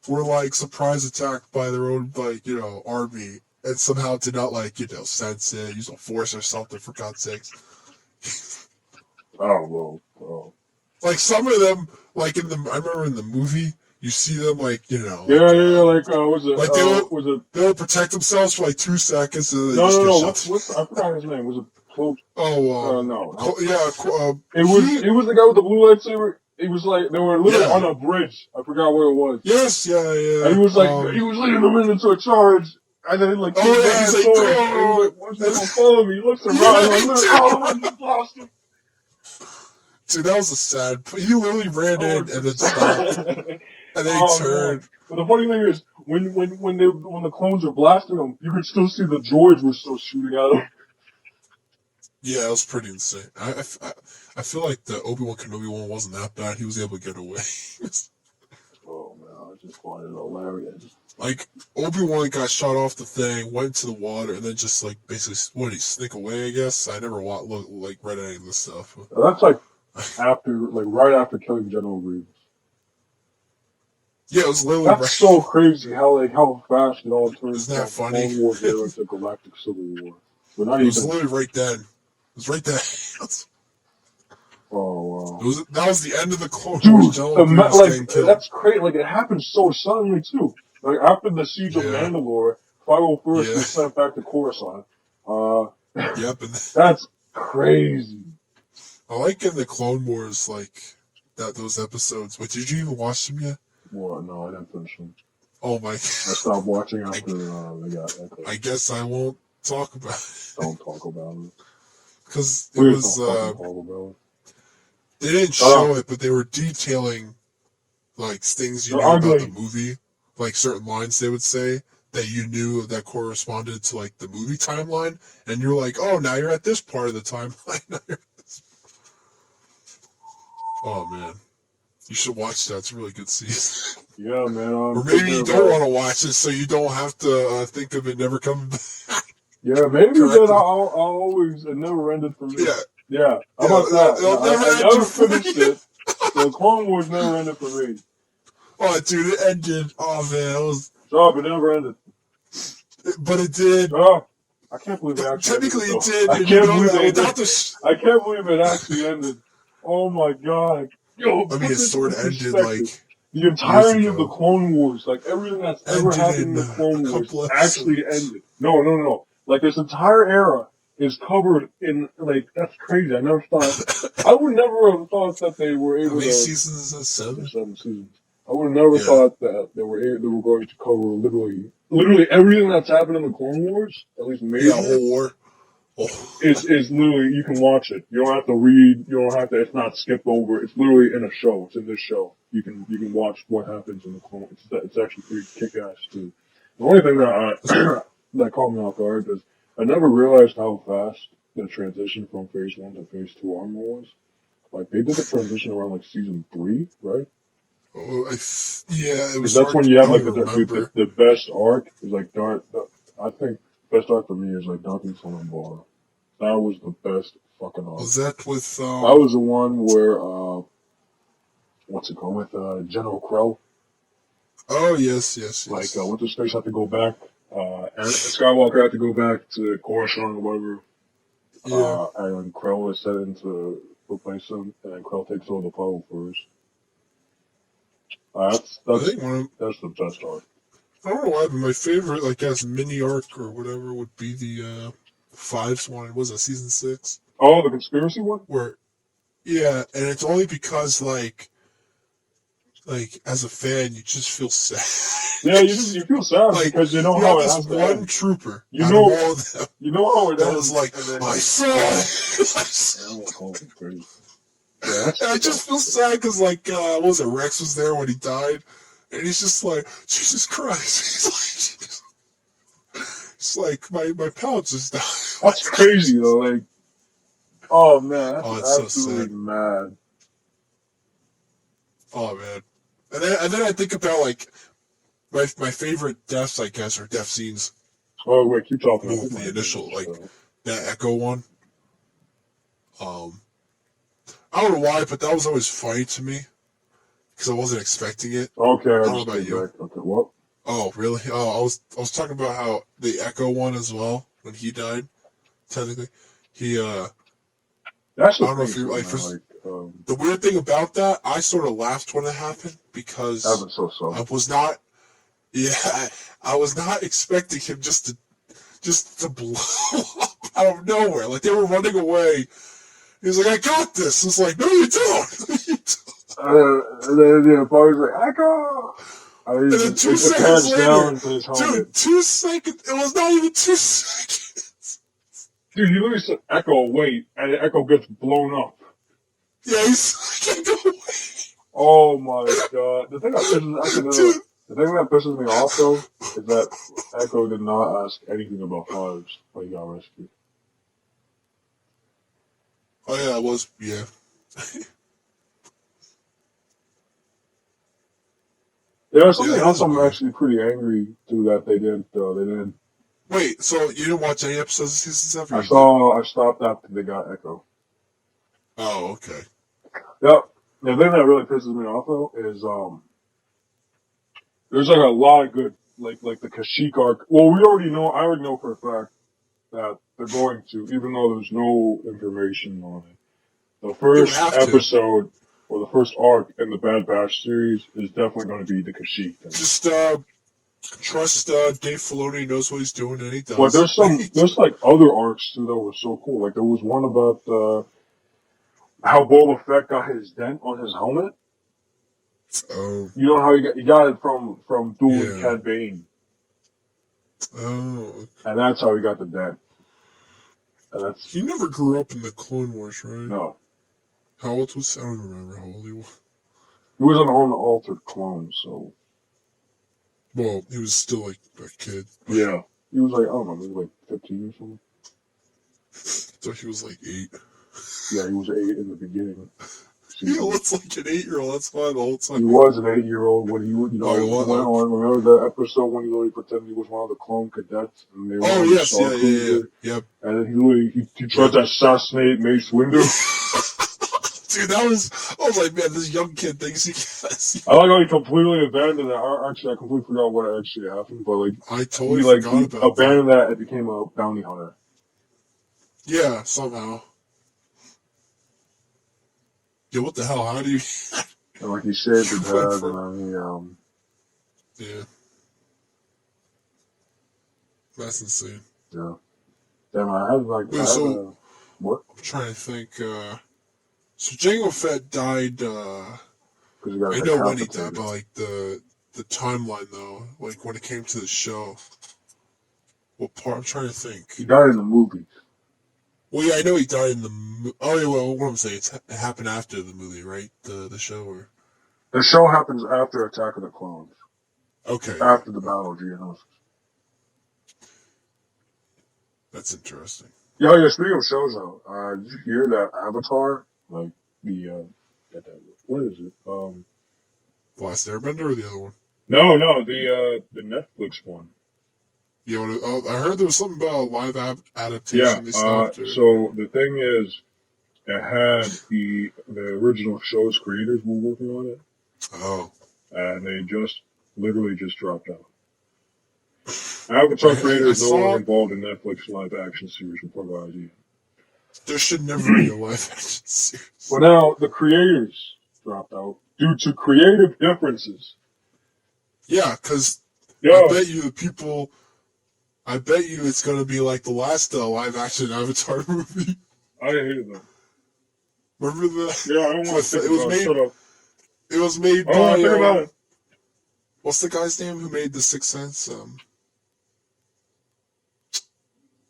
were like surprise attacked by their own army and somehow did not sense it, use a force or something, for God's sakes. Oh well. Like some of them, I remember in the movie, you see them was it? They would protect themselves for 2 seconds and then they just get shot. I forgot his name. Was it Cloak? No. It was the guy with the blue lightsaber. It was they were literally on a bridge. I forgot where it was. Yes, yeah. And he was he was leading them into a charge. And then he's what's they gonna follow me? He looks around I just lost him. Dude, that was a sad. He literally ran in and then stopped, and then he turned. Man. But the funny thing is, when the clones were blasting him, you could still see the droids were still shooting at him. Yeah, it was pretty insane. I feel like the Obi-Wan Kenobi one wasn't that bad. He was able to get away. Oh man, I just find it hilarious. Obi-Wan got shot off the thing, went into the water, and then just basically he sneak away? I guess I never read any of this stuff. That's right after killing General Grievous. Yeah, it was literally. That's so crazy how fast it all turns. Isn't that funny? Clone Wars era to Galactic Civil War. It was literally right then. It was right then. Oh wow! That was the end of the Clone Wars. Dude, that's crazy. It happened so suddenly too. After the siege of Mandalore, 501st was sent back to Coruscant. Yep, and that's crazy. I like in the Clone Wars, those episodes. But did you even watch them yet? Well, no, I didn't finish them. Oh my! I stopped watching after they got echoed. I guess I won't talk about it. Don't talk about it. Because it was. They didn't show it, but they were detailing things you knew about the movie, certain lines they would say that you knew that corresponded to the movie timeline, and you're like, oh, now you're at this part of the timeline. Oh man, you should watch that. It's a really good season. Yeah, man. Or maybe you don't want to watch it, so you don't have to think of it never coming back. Yeah, maybe then I'll always. It never ended for me. Yeah. How about that? I never finished it. So Clone Wars never ended for me. Oh, dude, it ended. Oh man, it was. Stop! It never ended. But it did. Oh, I can't believe it actually. Technically, it did. I can't believe it actually ended. Oh my god! Yo, I mean, it sort of ended The entirety of the Clone Wars, like everything that's ever happened in the Clone Wars, actually ended. No. Like this entire era is covered in like that's crazy. I never thought. I would never have thought that they were able to. How many seasons is that? 7? 7 seasons. I would have never thought that they were going to cover literally everything that's happened in the Clone Wars. At least maybe whole war. Is literally you can watch it. You don't have to read. You don't have to. It's not skipped over. It's literally in a show. It's in this show. You can watch what happens in the Clone. It's actually pretty kick-ass too. The only thing that that caught me off guard is I never realized how fast the transition from Phase 1 to Phase 2 armor was. Like they did the transition around like season 3, right? Oh, yeah, it was. That's when you have like the best arc is like Dark. I think best arc for me is like Dark and Son of Bar. That was the best fucking arc. Was that with? That was the one where what's it called with General Krell? Oh yes. Like what's his face had to go back. And Skywalker had to go back to Coruscant or whatever. Yeah. And Krell is set in to replace him, and Krell takes all the power first. That's the best arc. I don't know why, but my favorite, like, as mini arc or whatever, would be the Fives one. Was that season 6? Oh, the conspiracy one? Yeah, and it's only because like as a fan, you just feel sad. Yeah, you feel sad like, because you know how it has this one trooper. You know how it that was like my son. Yeah, and I just feel sad because like what was it? Rex was there when he died, and he's just like Jesus Christ. It's like my pal just died. That's crazy though. Like, oh man, that's it's absolutely so sad. mad. Oh man, and then I think about like my favorite deaths, I guess, are death scenes. Oh wait, keep talking. The initial like that Echo one. I don't know why, but that was always funny to me because I wasn't expecting it. Okay, I don't know about you. Okay, what? Oh really? Oh, I was talking about how the Echo one as well when he died. Technically, he That's I don't know if you're like the weird thing about that. I sort of laughed when it happened because I was not. Yeah, I was not expecting him just to blow up out of nowhere. Like they were running away. He was like, "I got this." It's like, "No, you don't." And then the boy was like, "Echo." And then 2 seconds later, dude, 2 seconds. It was not even 2 seconds. Dude, he literally said, "Echo, wait," and the Echo gets blown up. Yeah, he's like, "Go away." Oh my god! The thing that pisses me off though is that Echo did not ask anything about Fives when he got rescued. Oh yeah, it was yeah. Yeah, something else I'm actually pretty angry to that they didn't. Wait, so you didn't watch any episodes of season 7? I stopped after they got Echo. Oh, okay. Yep. The thing that really pisses me off though is there's like a lot of good like the Kashyyyk arc. Well, I already know for a fact that they're going to, even though there's no information on it. The first episode or the first arc in the Bad Batch series is definitely going to be the Kashyyyk thing. Just trust Dave Filoni knows what he's doing and he does. But there's like other arcs too that were so cool. Like there was one about how Boba Fett got his dent on his helmet. Oh. You know how he got it from dueling Cad Bane. Oh. Okay. And that's how he got the dent. And he never grew up in the Clone Wars, right? No. How old was he? I don't remember how old he was. He was an unaltered clone, so. Well, he was still like a kid. Yeah. He was like, I don't know, maybe like 15 or something. So he was like 8. Yeah, he was 8 in the beginning. He looks like an 8-year-old. That's why the whole time. He was an 8-year-old when he went on. Remember the episode when he literally pretended he was one of the clone cadets? And they were Yep. And then he tried to assassinate Mace Windu. Dude, I was like, man, this young kid thinks he can. I like how he completely abandoned that. Actually, I completely forgot what actually happened, but like I totally forgot about that. Abandoned that and became a bounty hunter. Yeah, somehow. Yeah, what the hell? How do you? And like he saved the dad, and then Yeah. That's insane. yeah. Damn, I have Wait, a what? I'm trying to think. So Jango Fett died. Because he got I know when he decapitated. died, but like the timeline though, like when it came to the show, what part? I'm trying to think. He died in the movie. Well, yeah, I know he died in the. Oh, yeah. Well, what I'm saying, it happened after the movie, right? The show, or The show happens after Attack of the Clones. okay, yeah. After the Battle of Geonosis. That's interesting. Yeah. Speaking of shows, though, did you hear that Avatar, like what is it? The Last Airbender or the other one? No, the Netflix one. Yeah, I heard there was something about a live Yeah. adaptation. They stopped it. So the thing is, it had the original show's creators were working on it, Oh, and they literally just dropped out. Avatar creator I is no longer saw involved in Netflix live action series reported by IG. there should never be a live action series. Well, now the creators dropped out due to creative differences. Yeah, because I Yeah, bet you the people. I bet you it's gonna be like the last live action Avatar movie. I hated them. Remember that? Yeah, I don't want to think about it. Shut up. It was made I don't want by to think about it. what's the guy's name who made The Sixth Sense?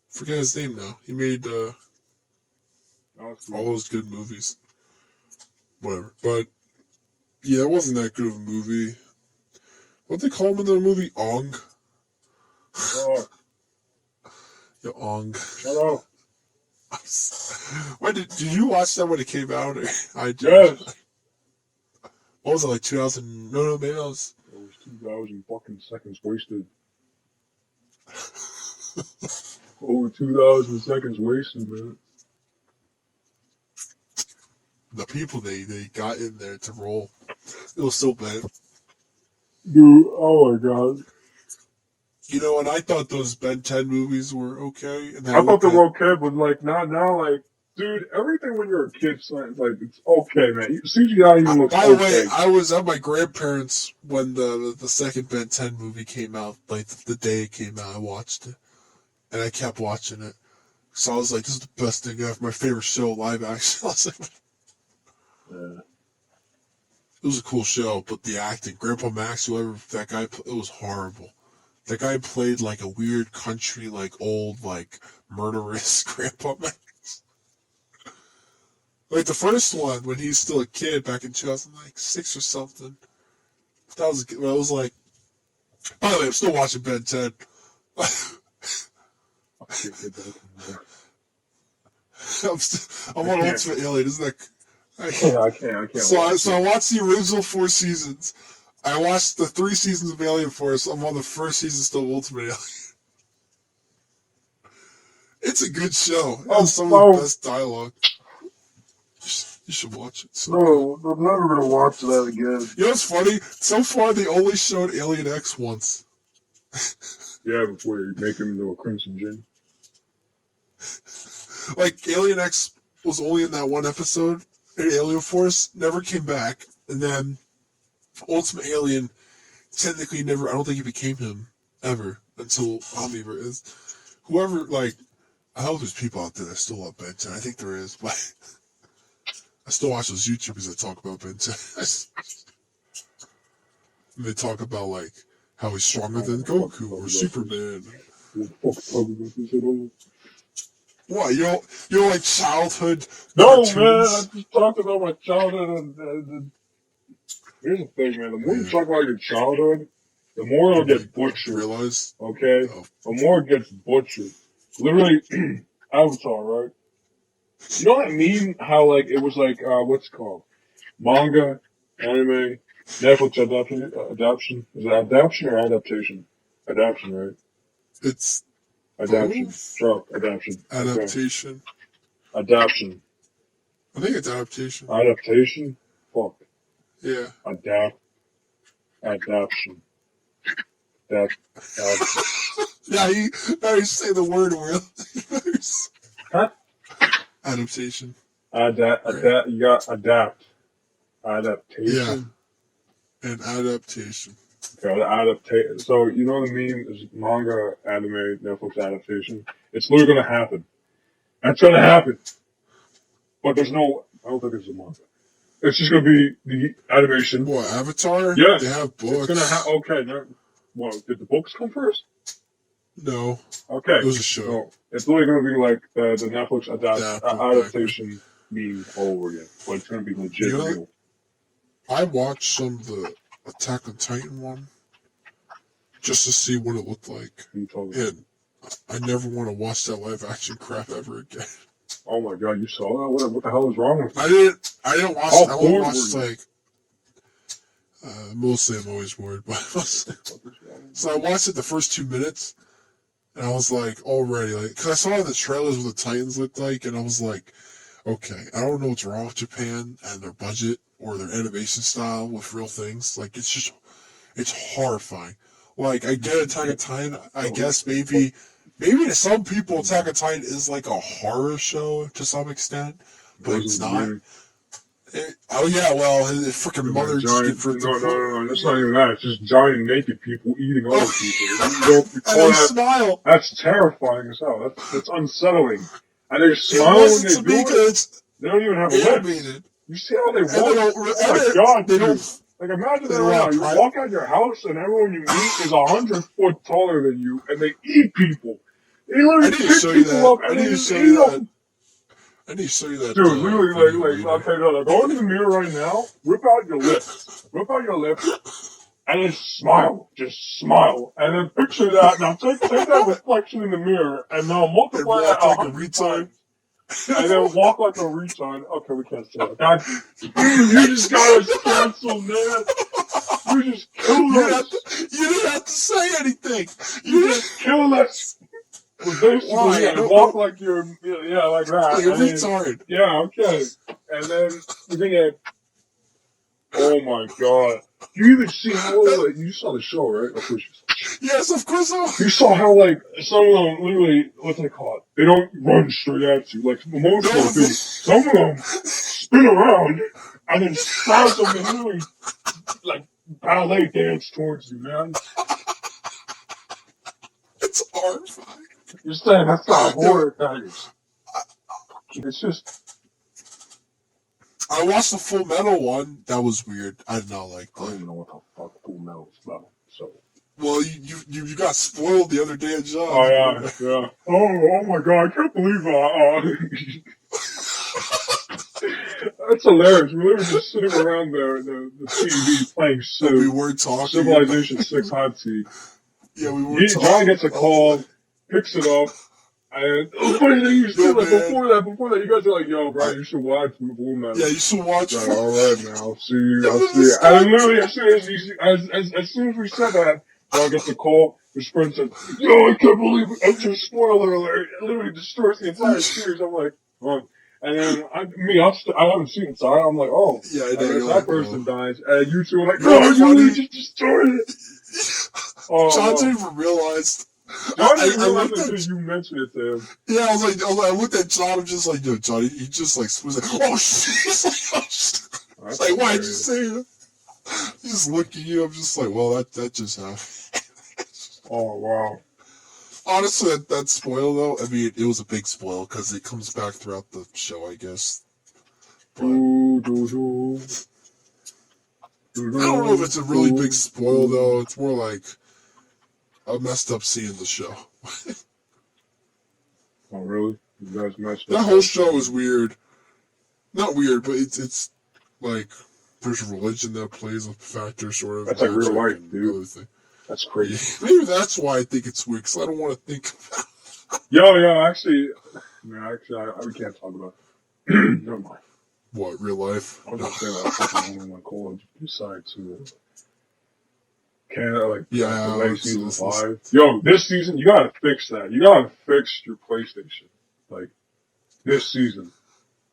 Forget his name now. He made all those good movies. Whatever. But yeah, it wasn't that good of a movie. What they call him in the movie? Ong. Oh, Yeah, Ong. shut up. When did you watch that when it came out? I did. Yes. What was it, like 2000? No, maybe that was. It was 2,000 fucking seconds wasted. Over 2,000 seconds wasted, man. The people they got in there to roll. It was so bad. Dude, oh my god. You know, and I thought those Ben 10 movies were okay. And then I thought they were okay, but like not now, like, dude, everything when you're a kid, like, it's okay, man. CGI even looks by the okay. way, I was at my grandparents' when the second Ben 10 movie came out. Like, the day it came out, I watched it. And I kept watching it. So I was like, this is the best thing ever. My favorite show, live action. I was like, Yeah. it was a cool show, but the acting, Grandpa Max, whoever that guy, it was horrible. That guy played like a weird country, like old, like murderous Grandpa Max. Like the first one, when he's still a kid back in 2006 or something. That was like. By the way, I'm still watching Ben 10. I'm on Ultimate Alien, isn't that? I can't. So I watched the original 4 seasons. I watched the 3 seasons of Alien Force. I'm on the first season still of Ultimate Alien. It's a good show. It has some of the best dialogue. You should watch it. So no, I'm never gonna watch that again. you know what's funny? So far, they only showed Alien X once. Yeah, before you make him into a Crimson Gin. Like, Alien X was only in that one episode, and Alien Force never came back. And then Ultimate Alien technically never, I don't think he became him ever until Omniverse is. Whoever, like, I hope there's people out there that still love Ben 10. I think there is, but I still watch those YouTubers that talk about Ben 10. And they talk about, like, how he's stronger than Goku or Superman. What, you don't like childhood No, cartoons? man, I just talked about my childhood and here's the thing, man. The more you talk about your childhood, the more it'll get butchered. Realize? Okay? The more it gets butchered. Literally, Avatar, right? You know what I mean? How, like, it was like, what's it called? Manga, anime, Netflix adaptation. Is it adaptation or adaptation? Adaptation, right? It's Adaptation. both. Drop. Adaptation. Adaptation. Okay. Adaptation. I think it's adaptation. Adaptation? Fuck. Yeah. Adaptation. Now you say the word real. Huh? Adaptation. You got adapt. Adaptation? Yeah, an adaptation. Okay, adaptation. So, you know what I mean? Is manga, anime, Netflix adaptation. It's literally gonna happen. That's gonna happen. But there's no, I don't think it's a manga. It's just gonna be the animation. What, Avatar? Yes. They have books. It's gonna okay, well, did the books come first? No. Okay. It was a show. So it's literally gonna be like the Netflix adaptation meme all over again. But it's gonna be legit real. I watched some of the Attack on Titan one just to see what it looked like. And I never want to watch that live action crap ever again. Oh my god, you saw that? What the hell is wrong with you? I didn't watch it. I only watched like mostly I'm always bored, but so I watched it the first 2 minutes and I was like already like because I saw the trailers what the Titans looked like and I was like, okay, I don't know what's wrong with Japan and their budget or their animation style with real things. Like it's horrifying. Like I get Attack on Titan, I guess maybe to some people Attack on Titan is like a horror show to some extent, but it's not. Oh yeah, well his freaking mother just gets ripped apart. No, that's not even that. It's just giant naked people eating other people. And they smile. That's terrifying as hell. That's unsettling. And they smile when they do it. They don't even have lips. You see how they walk? Oh my god, they don't. Like imagine that right now. You walk out your house and everyone you meet is 100 foot taller than you, and they eat people. They literally pick people up and they just eat them. I need to show you that. Dude, literally, okay, no, go into the mirror right now, rip out your lips, and then smile. Just smile. And then picture that. Now take that reflection in the mirror, and now multiply that like a retard. And then walk like a retard. Okay, we can't say that. God, you just got us canceled, man. You just killed us. You didn't have to say anything. You just killed us. Basically, walk like you're, like that. Like a retard. Yeah, okay. And then we're gonna. Oh my god! You even see how you saw the show, right? Of course you saw. Yes, of course I was. You saw how some of them literally what they call it. They don't run straight at you like most of them. Some of them spin around and then spasm and literally like ballet dance towards you, man. It's horrifying. You're saying that's not horror, guys. It's just. I watched the Full Metal one. That was weird. I did not like that. I don't even know what the fuck Full Metal is about. So. Well, you got spoiled the other day at job. Oh yeah. Oh my god! I can't believe that. That's hilarious. We were just sitting around the TV playing Civ. We weren't talking. Civilization 6 hot seat. Yeah, we weren't talking. John gets a call, picks it up. And the funny thing you said, like before that, you guys are like, "Yo, bro, you should watch Full Metal." Yeah, you should watch. Like, all right, man, I'll see you. And literally, as soon as we said that, John gets a call. His friend said, "Yo, I can't believe it." Enter spoiler alert! It literally destroys the entire series. I'm like, oh. And then I haven't seen it, so I'm like, oh, yeah, I guess that person dies. And you two are like, no, you just destroyed it. John didn't even realize. John didn't realize until you mentioned it to him. Yeah, I looked at John. I'm just like, yo, Johnny, he just like was like, oh shit. He's like, oh shit. It's like, why'd you say that? He's just looking at you. I'm just like, well, that just happened. Oh wow. Honestly, that spoil though. I mean, it was a big spoil because it comes back throughout the show, I guess. But I don't know if it's a really big spoil though. It's more like I messed up seeing the show. Oh really? You guys messed up. That whole show is weird. Not weird, but it's like there's religion that plays a factor, sort of. That's like real life, dude. That's crazy. Maybe that's why I think it's weird, because I don't want to think about Yo, actually, we can't talk about it. Never mind. What, real life? I was going to say that fucking one in my college decided to Canada, like, season 5. Yo, this season, you gotta fix that. You gotta fix your PlayStation. Like, this season,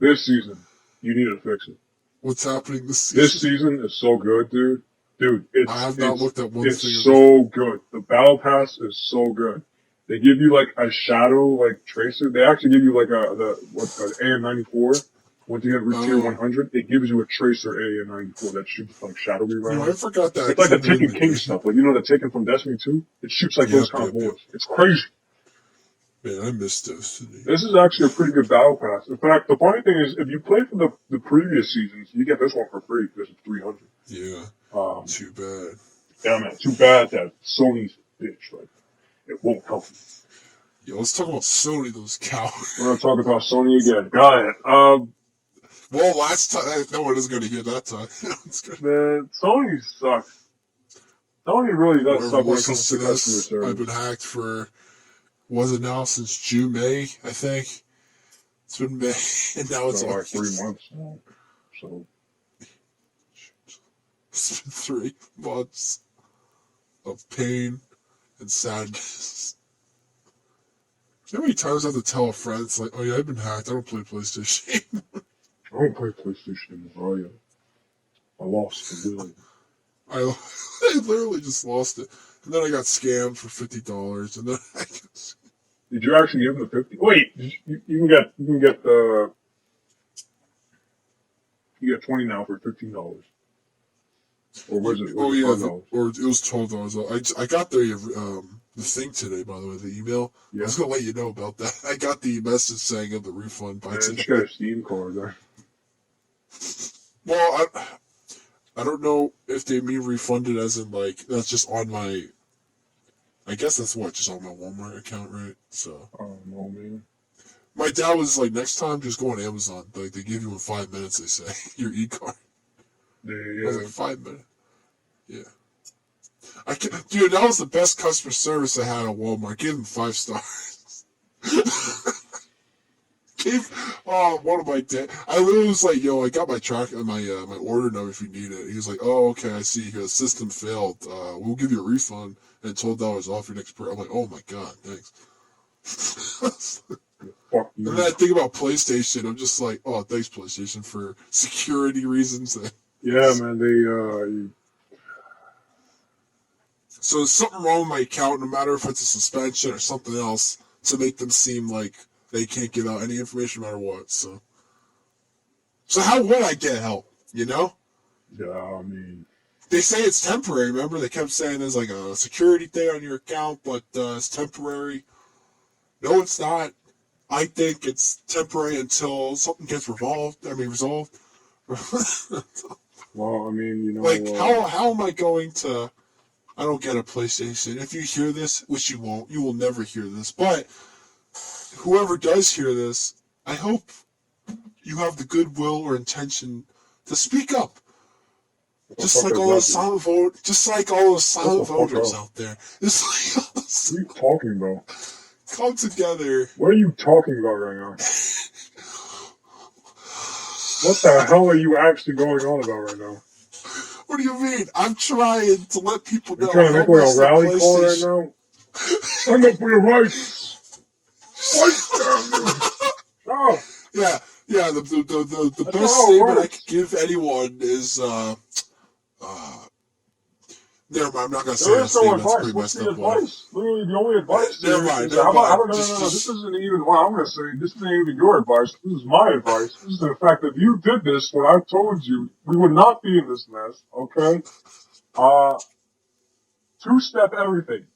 you need to fix it. What's happening this season? This season is so good, dude. Dude, I have not looked at one It's so good. The battle pass is so good. They give you like a shadow like tracer. They actually give you like an AM94 Once you get tier 100, it gives you a Tracer A94 that shoots like shadowy rounds. I forgot that. It's like the Taken King stuff. Like, the Taken from Destiny 2? It shoots like those kind of bullets. It's crazy. Man, I missed this. This is actually a pretty good battle pass. In fact, the funny thing is, if you play for the previous seasons, you get this one for free because it's 300. Yeah. Too bad. Yeah, man. Too bad that Sony's a bitch. Like, it won't help you. Yo, let's talk about Sony, those cowards. We're going to talk about Sony again. Go ahead. Well, last time, no one is going to hear that time. Man, Sony sucks. Sony really does suck when it comes to customer service. I've been hacked for, was it now, since June, May, I think? It's been May, and now it's like 3 months now. So. It's been 3 months of pain and sadness. You know how many times I have to tell a friend, it's like, oh yeah, I've been hacked, I don't play PlayStation anymore. I don't play PlayStation anymore. I lost the will. I literally just lost it. And then I got scammed for $50, and then I got... Did you actually give them the 50? Wait, you can get the... You get 20 now for $15. Or was it? Or it was $12. I got the thing today, by the way, the email. Yeah. I was gonna let you know about that. I got the message saying of the refund by today. You got a Steam card there. Well, I don't know if they mean refunded as in like that's just on my. I guess that's just on my Walmart account, right? So. Oh no, man. My dad was like, next time just go on Amazon. Like they give you in 5 minutes. They say your e-card. Yeah. I was like 5 minutes. Yeah. Dude, that was the best customer service I had at Walmart. Gave them 5 stars. One of my dad. I literally was like, yo, I got my my order number if you need it. He was like, oh, okay, I see. The system failed. We'll give you a refund and $12 off your next per. I'm like, oh my god, thanks. And then I think about PlayStation. I'm just like, oh, thanks PlayStation for security reasons. Yeah, man, So there's something wrong with my account, no matter if it's a suspension or something else, to make them seem like they can't give out any information no matter what. So how would I get help, you know? Yeah, I mean... They say it's temporary, remember? They kept saying there's like a security thing on your account, but it's temporary. No, it's not. I think it's temporary until something gets resolved. Well, I mean, Like, how am I going to... I don't get a PlayStation. If you hear this, which you won't, you will never hear this, but whoever does hear this, I hope you have the goodwill or intention to speak up. Just like all those silent voters out there. It's like, what are you talking about? Come together. What are you talking about right now? What the hell are you actually going on about right now? What do you mean? I'm trying to let people know. You're trying to make a rally call right now? Stand up for your rights! Fight down! Oh. Yeah, the best statement I could give anyone is, never mind, I'm not going to say that statement. That's pretty messed up. Advice? Literally, the only advice. Never mind. No. This isn't even what I'm going to say. This isn't even your advice. This is my advice. This is the fact that if you did this when I told you, we would not be in this mess, okay? 2-step everything.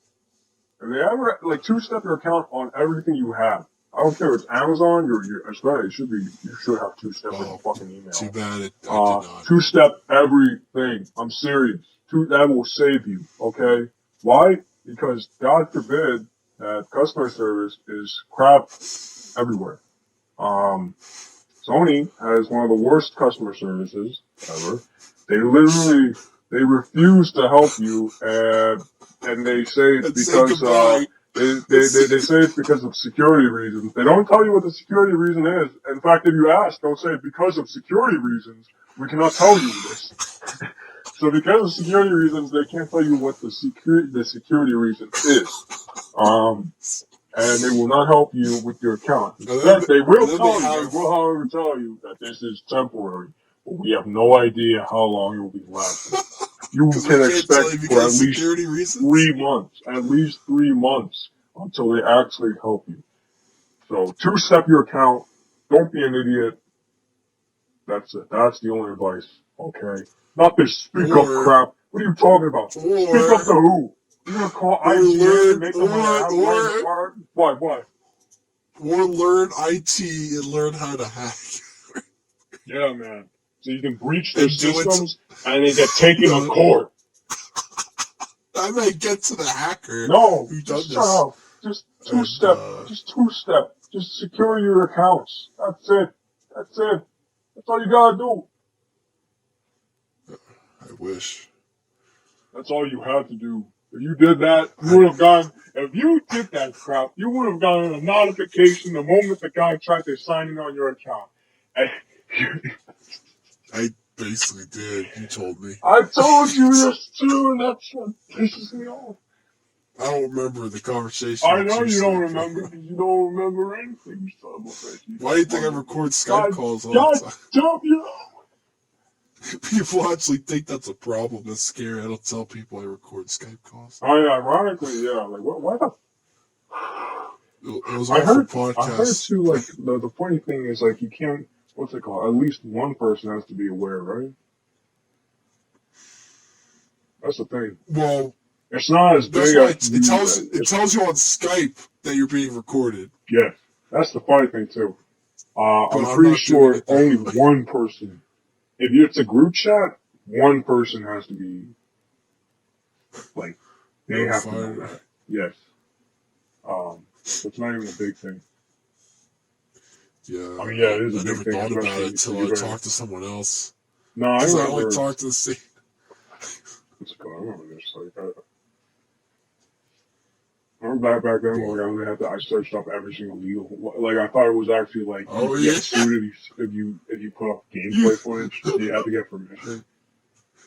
If they ever, 2-step your account on everything you have. I don't care if it's Amazon, you should have 2-step in your fucking email. Too bad I did not. 2-step everything. I'm serious. That will save you, okay? Why? Because God forbid that customer service is crap everywhere. Sony has one of the worst customer services ever. They refuse to help you, and they say it's because, they say it's because of security reasons. They don't tell you what the security reason is. In fact, if you ask, they'll say because of security reasons, we cannot tell you this. So because of security reasons, they can't tell you what the security reason is. And they will not help you with your account. Instead, they will, however, tell you that this is temporary. But we have no idea how long it will be lasting. You can expect for at least 3 months. At least 3 months until they actually help you. So 2-step your account. Don't be an idiot. That's it. That's the only advice. Okay. Not this speak up crap. What are you talking about? Speak up to who? You're gonna call IGN and make them what? Or learn IT and learn how to hack. Yeah, man. So you can breach their systems and then get taken to court. I might get to the hacker. No, who just done this. Just two-step. Just secure your accounts. That's it. That's all you gotta do. I wish. That's all you had to do. If you did that, you would have gotten. If you did that crap, you would have gotten a notification the moment the guy tried to sign in on your account. I basically did. You told me. I told you this too, and that's what pisses me off. I don't remember the conversation. I know you don't remember because you don't remember anything, you son of a bitch. Why do you think I record Skype calls all the time? Damn you! People actually think that's a problem. That's scary. I don't tell people I record Skype calls. Ironically, yeah. Like, why the? It was all for podcasts. I heard too. Like, the funny thing is, like, you can't. What's it called? At least one person has to be aware, right? That's the thing. Well, it's not as big as it tells you on Skype that you're being recorded. Yeah, that's the funny thing too. I'm pretty sure only one person. If it's a group chat, one person has to be like they have to know that. Yes. It's not even a big thing. Yeah. I mean, yeah, it is a big thing. I never thought about it until I talked to someone else. No, I only talked to the same. What's going on? I remember this. Like, I remember back then when I searched up every single legal. Like, I thought it was actually like you get sued if you put up gameplay footage. You had to get permission.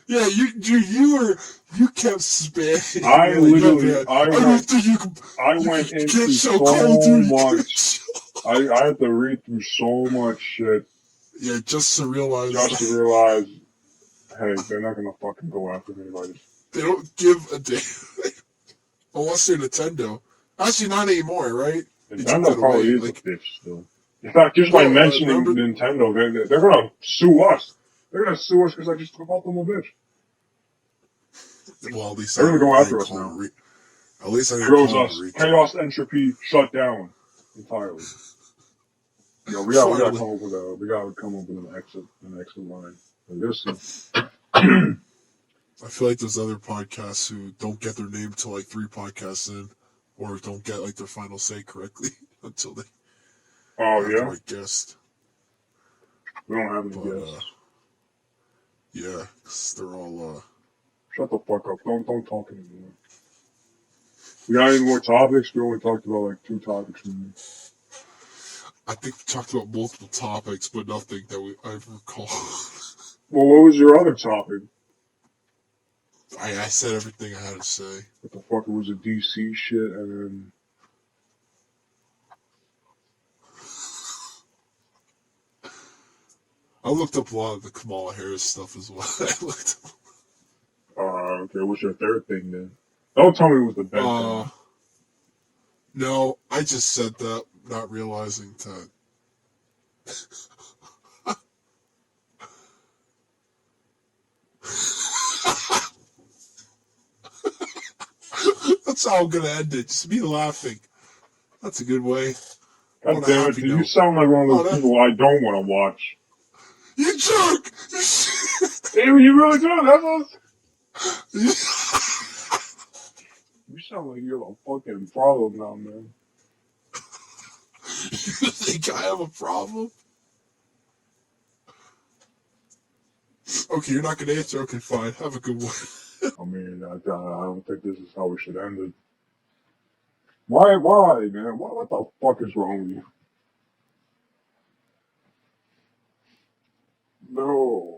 Yeah, you kept spamming. I went into so much. I had to read through so much shit. Yeah, just to realize, hey, they're not gonna fucking go after anybody. They don't give a damn. Unless they're Nintendo. Actually, not anymore, right? Nintendo probably is a bitch still. In fact, just by mentioning Nintendo, they're gonna sue us. They're gonna sue us because I just called them a bitch. Well, at least they're gonna go after us now. At least I didn't call us. Chaos Entropy shut down entirely. Yo, we gotta come up with an exit line. Like I feel like there's other podcasts who don't get their name till like 3 podcasts in, or don't get like their final say correctly until they. Oh yeah. My guest. We don't have any guests. Yeah, cause they're all. Shut the fuck up! Don't talk anymore. We got any more topics? We only talked about like 2 topics. I think we talked about multiple topics, but nothing that I recall. Well, what was your other topic? I said everything I had to say. What the fuck? It was a DC shit, and then. I looked up a lot of the Kamala Harris stuff as well. I looked up. Okay, what's your third thing then? Don't tell me it was the best thing. No, I just said that, not realizing that. That's how I'm gonna end it. Just me laughing. That's a good way. God damn it, you sound like one of those people I don't want to watch. You jerk! Hey, you really do. That's us. You sound like you're a fucking problem now, man. You think I have a problem? Okay, you're not gonna answer. Okay, fine. Have a good one. I mean, I don't think this is how we should end it. Why, man? What the fuck is wrong with you? No.